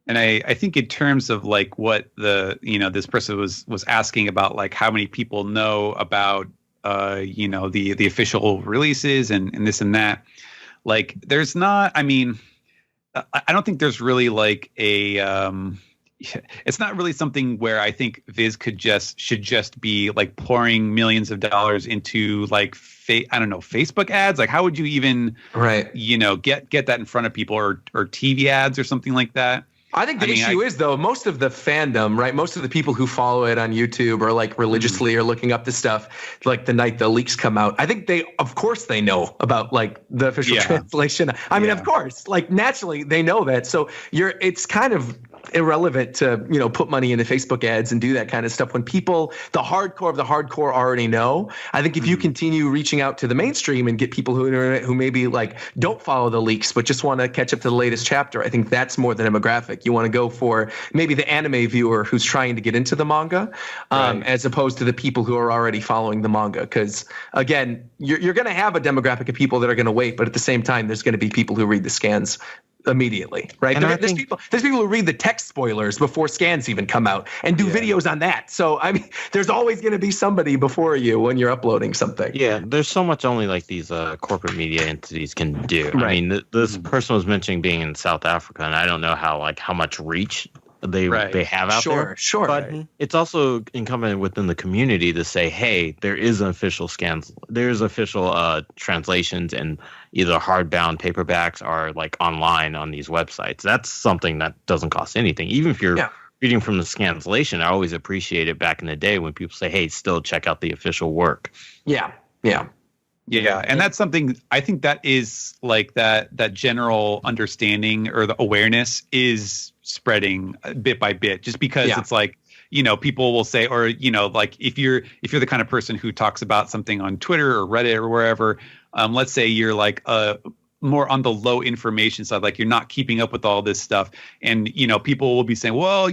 And I think in terms of like what this person was asking about, like how many people know about, the official releases and this and that, like there's not, I don't think there's really like it's not really something where I think Viz should just be like pouring millions of dollars into like Facebook ads. Like how would you even get that in front of people or TV ads or something like that? I think the issue is, though, most of the fandom, right? Most of the people who follow it on YouTube or like religiously or looking up the stuff like the night the leaks come out. I think of course they know about like the official translation. Of course, like naturally they know that. So it's kind of irrelevant to, put money into Facebook ads and do that kind of stuff when people, the hardcore of the hardcore already know. I think if you continue reaching out to the mainstream and get people who maybe like don't follow the leaks, but just want to catch up to the latest chapter, I think that's more the demographic. You want to go for maybe the anime viewer who's trying to get into the manga, as opposed to the people who are already following the manga. Because again, you're going to have a demographic of people that are going to wait, but at the same time, there's going to be people who read the scans immediately, right? There's people who read the text spoilers before scans even come out and do videos on that. So there's always going to be somebody before you when you're uploading something. Yeah, there's so much only like these corporate media entities can do. Right. This person was mentioning being in South Africa, and I don't know how much reach they have out there. Sure. But it's also incumbent within the community to say, hey, there is an official scans, there's official translations and either hardbound paperbacks or like online on these websites. That's something that doesn't cost anything. Even if you're reading from the scanslation, I always appreciate it back in the day when people say, hey, still check out the official work. Yeah, and that's something I think that is like that general understanding or the awareness is spreading bit by bit, just because it's like, people will say, or, like if you're the kind of person who talks about something on Twitter or Reddit or wherever, let's say you're like more on the low information side, like you're not keeping up with all this stuff. And, people will be saying, well,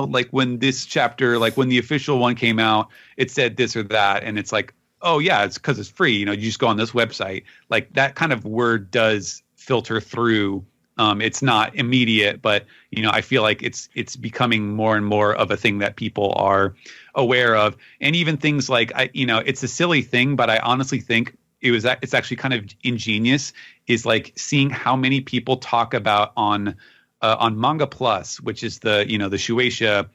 like when this chapter, like when the official one came out, it said this or that. And it's like, oh yeah, it's because it's free. You just go on this website. Like that kind of word does filter through. It's not immediate, but I feel like it's becoming more and more of a thing that people are aware of. And even things like it's a silly thing, but I honestly think it's actually kind of ingenious. Is like seeing how many people talk about on Manga Plus, which is the the Shueisha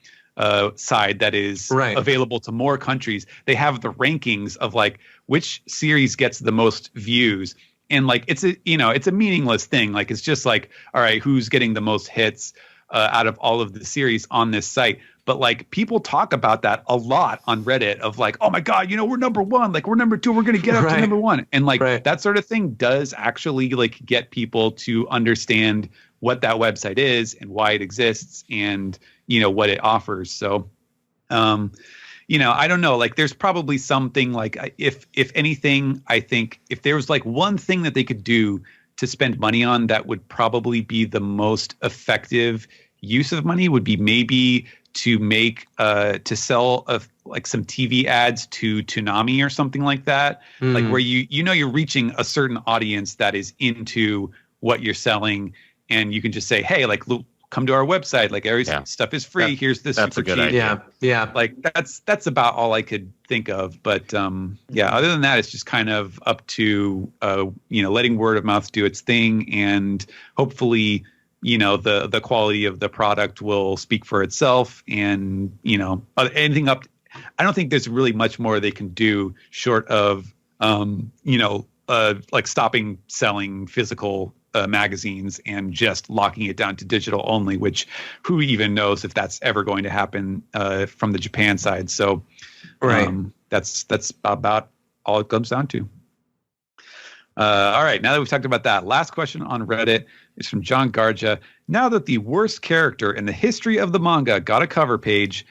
side that is available to more countries. They have the rankings of like which series gets the most views. And like it's a meaningless thing. Like it's just like, all right, who's getting the most hits out of all of the series on this site? But like people talk about that a lot on Reddit of like, oh my God, we're number one, like we're number two, we're gonna get up to number one. And like that sort of thing does actually like get people to understand what that website is and why it exists and what it offers. So I don't know, like there's probably something like if anything, I think if there was like one thing that they could do to spend money on that would probably be the most effective use of money would be maybe to make to sell like some TV ads to Toonami or something like that, like where you're reaching a certain audience that is into what you're selling, and you can just say, hey, like come to our website, like every stuff is free. Here's this that's super a good cheap. idea. Yeah. Like that's about all I could think of. But other than that, it's just kind of up to letting word of mouth do its thing, and hopefully the quality of the product will speak for itself. And anything up, I don't think there's really much more they can do short of like stopping selling physical magazines and just locking it down to digital only, which who even knows if that's ever going to happen from the Japan side. So that's about all it comes down to. All right, now that we've talked about that, last question on Reddit is from John Garja. Now that the worst character in the history of the manga got a cover page,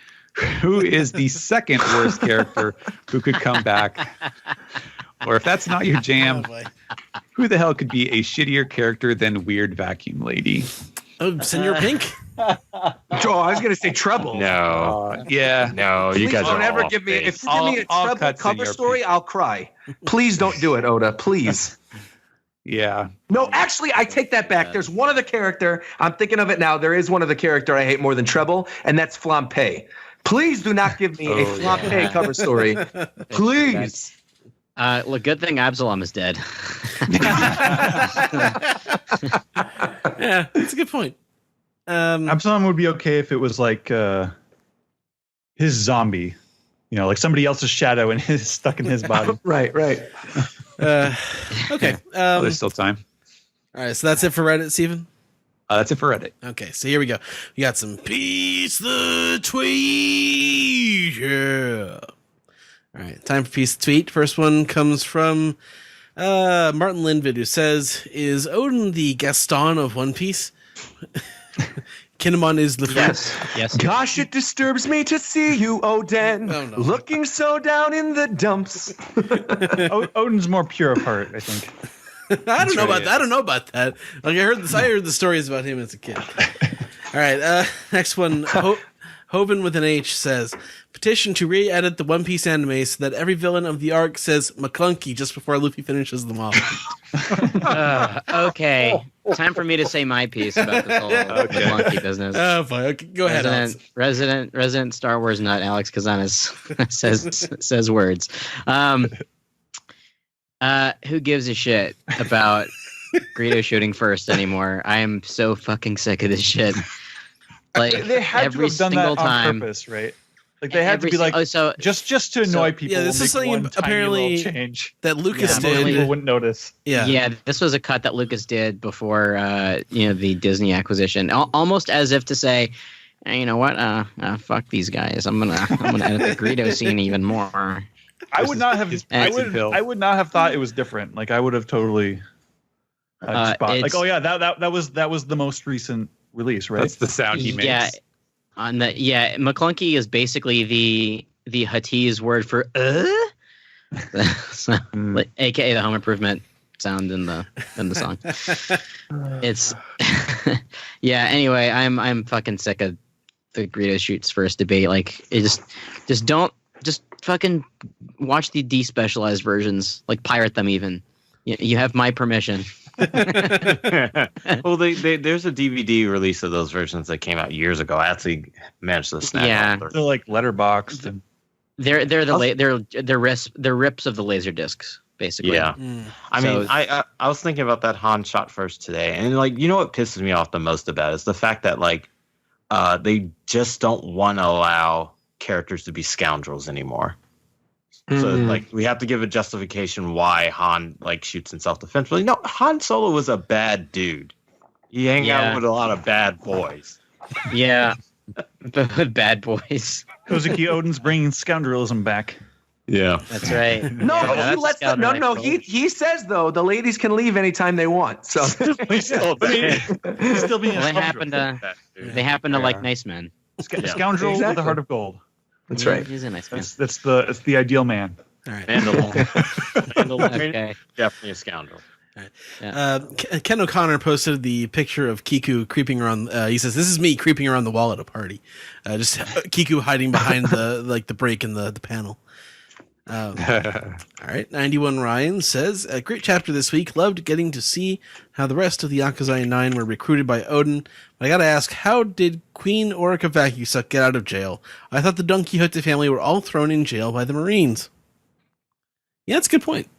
who is the second worst character who could come back? Or if that's not your jam, who the hell could be a shittier character than Weird Vacuum Lady? Oh, Senor Pink? Oh, I was going to say Trouble. No. Yeah. No, you Please guys don't are ever all give me. fake. If you give me a All Trouble cuts cover in your story, piece. I'll cry. Please don't do it, Oda. Please. Yeah. No, actually, I take that back. There's one other character. I'm thinking of it now. There is one other character I hate more than Treble, and that's Flampe. Please do not give me a Flampe cover story. Please. Look, good thing Absalom is dead. Yeah, that's a good point. Absalom would be okay if it was like his zombie, like somebody else's shadow and is stuck in his body. Right. Okay. There's still time. All right, so that's it for Reddit, Steven? That's it for Reddit. Okay, so here we go. We got some Piece the Tweet. Yeah. All right, time for Piece the Tweet. First one comes from Martin Lindvid, who says, is Odin the Gaston of One Piece? Kinemon is the Yes. Gosh, it disturbs me to see you, Odin, looking so down in the dumps. Odin's more pure of heart, I think. I don't know about that. I don't know about that. Like I heard the stories about him as a kid. All right, next one. Hoven with an H says, petition to re-edit the One Piece anime so that every villain of the arc says McClunky just before Luffy finishes them off. Okay, time for me to say my piece about this whole McClunky business. Oh, fine. Okay, go ahead. Resident Star Wars nut Alex Kazanis says words. Who gives a shit about Greedo shooting first anymore? I am so fucking sick of this shit. Like they had every to have done single that on time, purpose, right? Like they had to be like, just to annoy people. Yeah, this is something apparently change that Lucas most did. people wouldn't notice. Yeah, this was a cut that Lucas did before, the Disney acquisition, almost as if to say, hey, you know what? Fuck these guys. I'm gonna edit the Greedo scene even more. I would not have. I would not have thought it was different. Like I would have totally. Like, oh yeah, that was the most recent release, right? That's the sound he makes. Yeah, McClunky is basically the Huttese word for so, aka the home improvement sound in the song. It's anyway, I'm fucking sick of the Greedo shoots first debate. Like it just fucking watch the despecialized versions, like pirate them even. You have my permission. Well, there's a DVD release of those versions that came out years ago. I actually managed to snap. They're like letterboxed, and they're rips of the laser discs, basically. Yeah, I mean, I was thinking about that Han shot first today, and like what pisses me off the most about it is the fact that they just don't want to allow characters to be scoundrels anymore. So we have to give a justification why Han shoots in self-defense. Really, no, Han Solo was a bad dude. He hang out with a lot of bad boys. Yeah, bad boys. Kozuki Odin's bringing scoundrelism back. Yeah, that's right. He says though the ladies can leave anytime they want. So they happen to like nice men. Scoundrel with a heart of gold. That's right. He's a nice man. That's the ideal man. All right. Okay. Definitely a scoundrel. All right. Ken O'Connor posted the picture of Kiku creeping around. He says, "This is me creeping around the wall at a party." Just Kiku hiding behind the break in the panel. All right. 91 Ryan says, "A great chapter this week. Loved getting to see how the rest of the Yakuza 9 were recruited by Odin. But I gotta ask, how did Queen Orica Vacusuck get out of jail? I thought the Don Quixote family were all thrown in jail by the Marines." Yeah, that's a good point.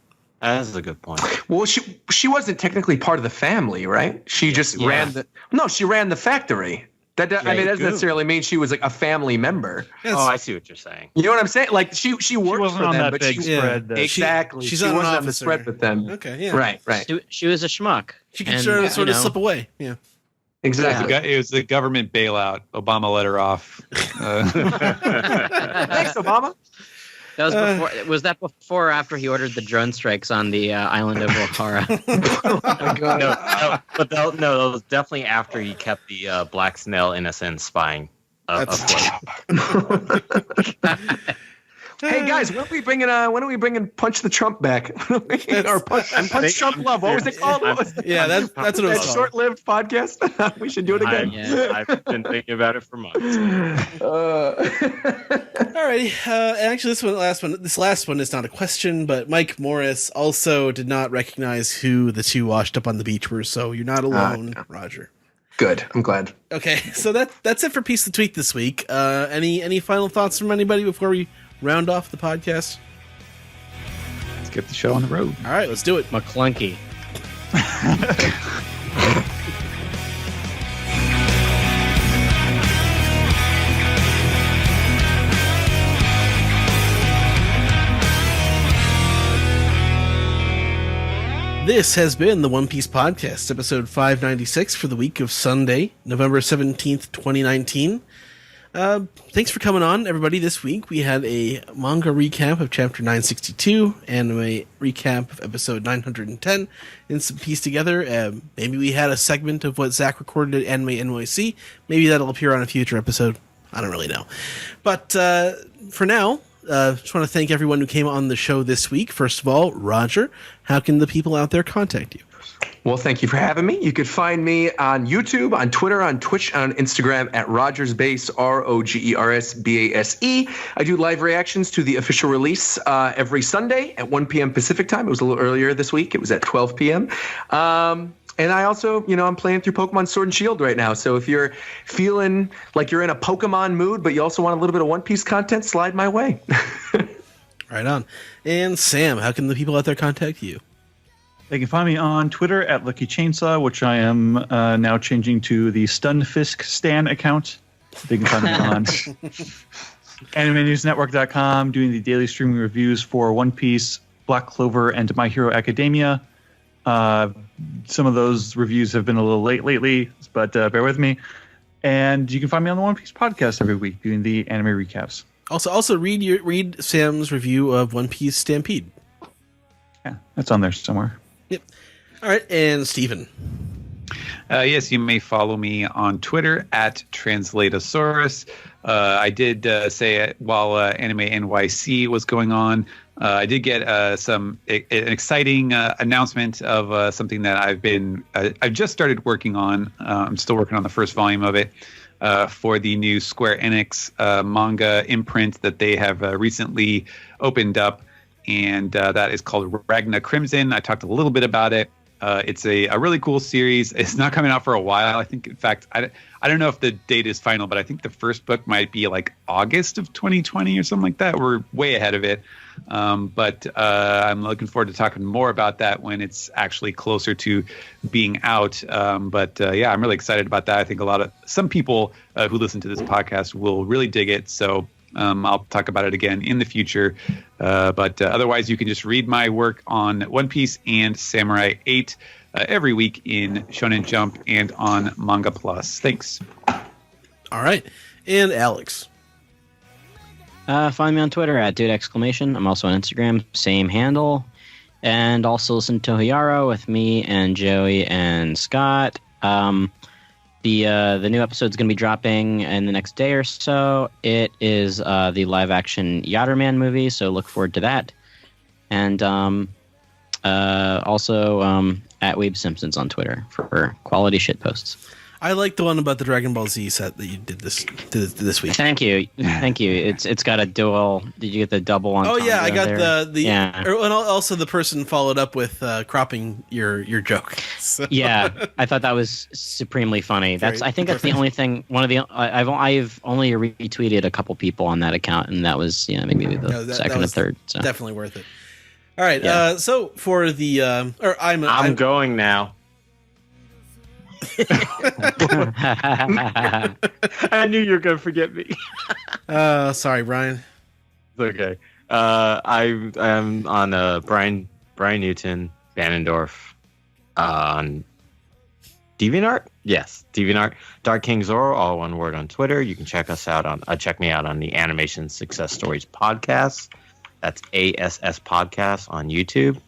That's a good point. Well, she wasn't technically part of the family, right? She just ran the factory. That doesn't necessarily mean she was like a family member. Yes. Oh, I see what you're saying. You know what I'm saying? Like she worked for them, but spread. Exactly. She's she not wasn't an on the spread with them. Okay, yeah. Right. She was a schmuck. She could sort of slip away. Yeah. Exactly. It was the government bailout. Obama let her off. Thanks, Obama. That was before. Was that before or after he ordered the drone strikes on the island of O'Hara? Oh my God. No, that was definitely after he kept the black snail innocent spying. Hey guys, when are we bringing Punch the Trump back? Or Punch Trump Love? What was it called? That's what it was that called. Short-lived podcast. We should do it again. I've been thinking about it for months. Alrighty. Actually, this last one is not a question, but Mike Morris also did not recognize who the two washed up on the beach were, so you're not alone, Roger. Good. I'm glad. Okay, so that's it for Piece of the Tweet this week. Any final thoughts from anybody before we round off the podcast? Let's get the show on the road. All right, let's do it. McClunky. This has been the One Piece Podcast, episode 596 for the week of Sunday, November 17th, 2019. Thanks for coming on, everybody. This week we had a manga recap of chapter 962, anime recap of episode 910, and some piece together. Maybe we had a segment of what Zach recorded at AnimeNYC. Maybe that'll appear on a future episode. I don't really know. But for now, just want to thank everyone who came on the show this week. First of all, Roger, how can the people out there contact you? Well, thank you for having me. You could find me on YouTube, on Twitter, on Twitch, and on Instagram at RogersBase, RogersBase. I do live reactions to the official release every Sunday at 1 p.m. Pacific time. It was a little earlier this week. It was at 12 p.m. And I also, I'm playing through Pokemon Sword and Shield right now. So if you're feeling like you're in a Pokemon mood, but you also want a little bit of One Piece content, slide my way. Right on. And Sam, how can the people out there contact you? They can find me on Twitter at Lucky Chainsaw, which I am now changing to the Stunfisk Stan account. They can find me on AnimeNewsNetwork.com, doing the daily streaming reviews for One Piece, Black Clover, and My Hero Academia. Some of those reviews have been a little late lately, but bear with me. And you can find me on the One Piece podcast every week, doing the anime recaps. Also read Sam's review of One Piece Stampede. Yeah, that's on there somewhere. Yep. All right, and Steven. Yes, you may follow me on Twitter at Translatosaurus. I did say while AnimeNYC was going on, I did get an exciting announcement of something that I've just started working on. I'm still working on the first volume of it for the new Square Enix manga imprint that they have recently opened up. And that is called Ragna Crimson. I talked a little bit about it. It's a really cool series. It's not coming out for a while. I think, in fact, I don't know if the date is final, but I think the first book might be like August of 2020 or something like that. We're way ahead of it. But I'm looking forward to talking more about that when it's actually closer to being out. But I'm really excited about that. I think some people who listen to this podcast will really dig it. So I'll talk about it again in the future. But otherwise, you can just read my work on One Piece and Samurai 8 every week in Shonen Jump and on Manga Plus. Thanks. All right. And Alex. Find me on Twitter at @dude!! I'm also on Instagram, same handle. And also listen to Tohiyaro with me and Joey and Scott. The new episode is going to be dropping in the next day or so. It is the live-action Yatterman movie, so look forward to that. And also at Weeb Simpsons on Twitter for quality shit posts. I like the one about the Dragon Ball Z set that you did this week. Thank you. It's got a dual. Did you get the double on? Oh yeah, I got there? And also the person followed up with cropping your joke. So. Yeah, I thought that was supremely funny. I think that's the only thing. I've only retweeted a couple people on that account, and that was maybe the second or third. So. Definitely worth it. All right. Yeah. So for the I'm going now. I knew you were going to forget me. Sorry, Brian. It's okay. I'm on Brian Newton, Banendorf on DeviantArt. Yes, DeviantArt. Dark King Zoro, all one word on Twitter. You can check me out on the Animation Success Stories podcast. That's ASS Podcast on YouTube,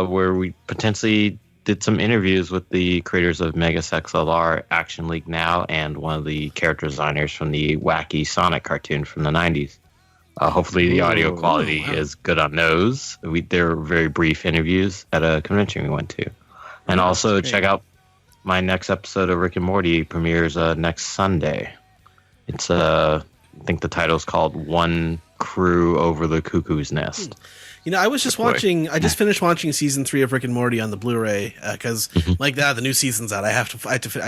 where we potentially did some interviews with the creators of Mega XLR, Action League Now, and one of the character designers from the wacky Sonic cartoon from the 90s. Hopefully the audio quality is good on those. They're very brief interviews at a convention we went to. And also check out my next episode of Rick and Morty premieres next Sunday. It's I think the title is called One Crew Over the Cuckoo's Nest. You know, I was just watching. I just finished watching season 3 of Rick and Morty on the Blu-ray because, the new season's out. I have to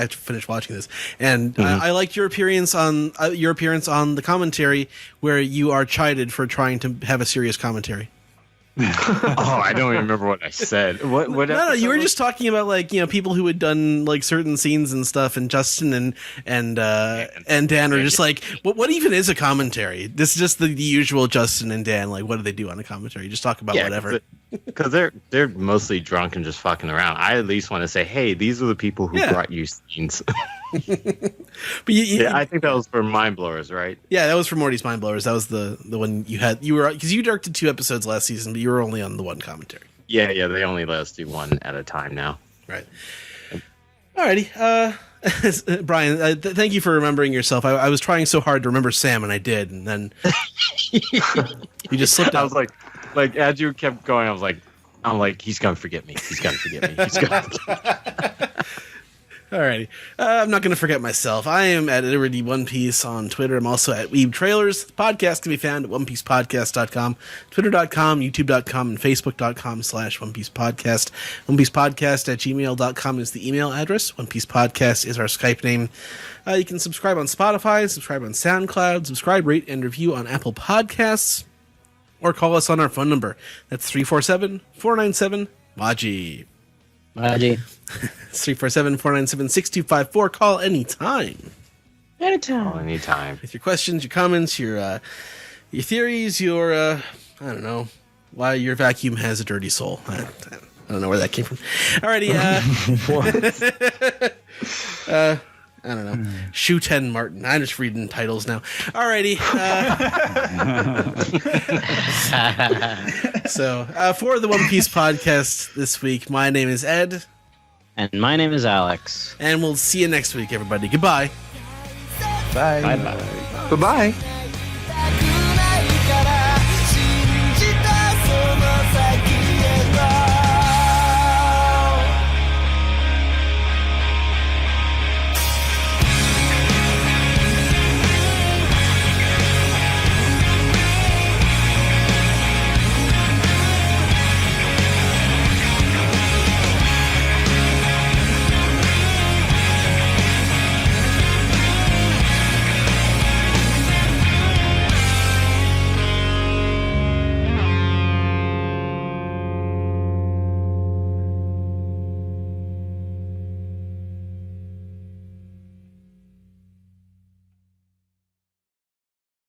finish watching this, and I liked your appearance on the commentary where you are chided for trying to have a serious commentary. I don't even remember what I said. What No, you were just talking about people who had done like certain scenes and stuff, and Justin and Dan are just like, what even is a commentary? This is just the usual Justin and Dan. Like, what do they do on a commentary? Just talk about whatever. Because they're mostly drunk and just fucking around. I at least want to say, hey, these are the people who brought you scenes. But I think that was for Mind Blowers, right? Yeah, that was for Morty's Mind Blowers. That was the one you were because you directed 2 episodes last season, but you were only on the one commentary. Yeah, they only let us do one at a time now. Right. Alrighty. Brian, thank you for remembering yourself. I was trying so hard to remember Sam, and I did, and then you just slipped out. I was like as you kept going, I'm like, he's gonna forget me. He's gonna forget me. He's gonna. Alrighty. I'm not going to forget myself. I am at Liberty One Piece on Twitter. I'm also at Weeb Trailers. The podcast can be found at OnePiecePodcast.com, Twitter.com, YouTube.com, and Facebook.com/OnePiecePodcast. OnePiecePodcast@gmail.com is the email address. One Piece Podcast is our Skype name. You can subscribe on Spotify, subscribe on SoundCloud, subscribe, rate, and review on Apple Podcasts, or call us on our phone number. That's 347-497-MAJI. Maji. It's 347-497-6254. Call anytime. Anytime. With your questions, your comments, your theories, your I don't know why your vacuum has a dirty soul. I don't know where that came from. Alrighty. I don't know. Shuten Martin. I'm just reading titles now. Alrighty. So, for the One Piece podcast this week, my name is Ed. And my name is Alex. And we'll see you next week, everybody. Goodbye. Bye. Bye-bye. Bye-bye.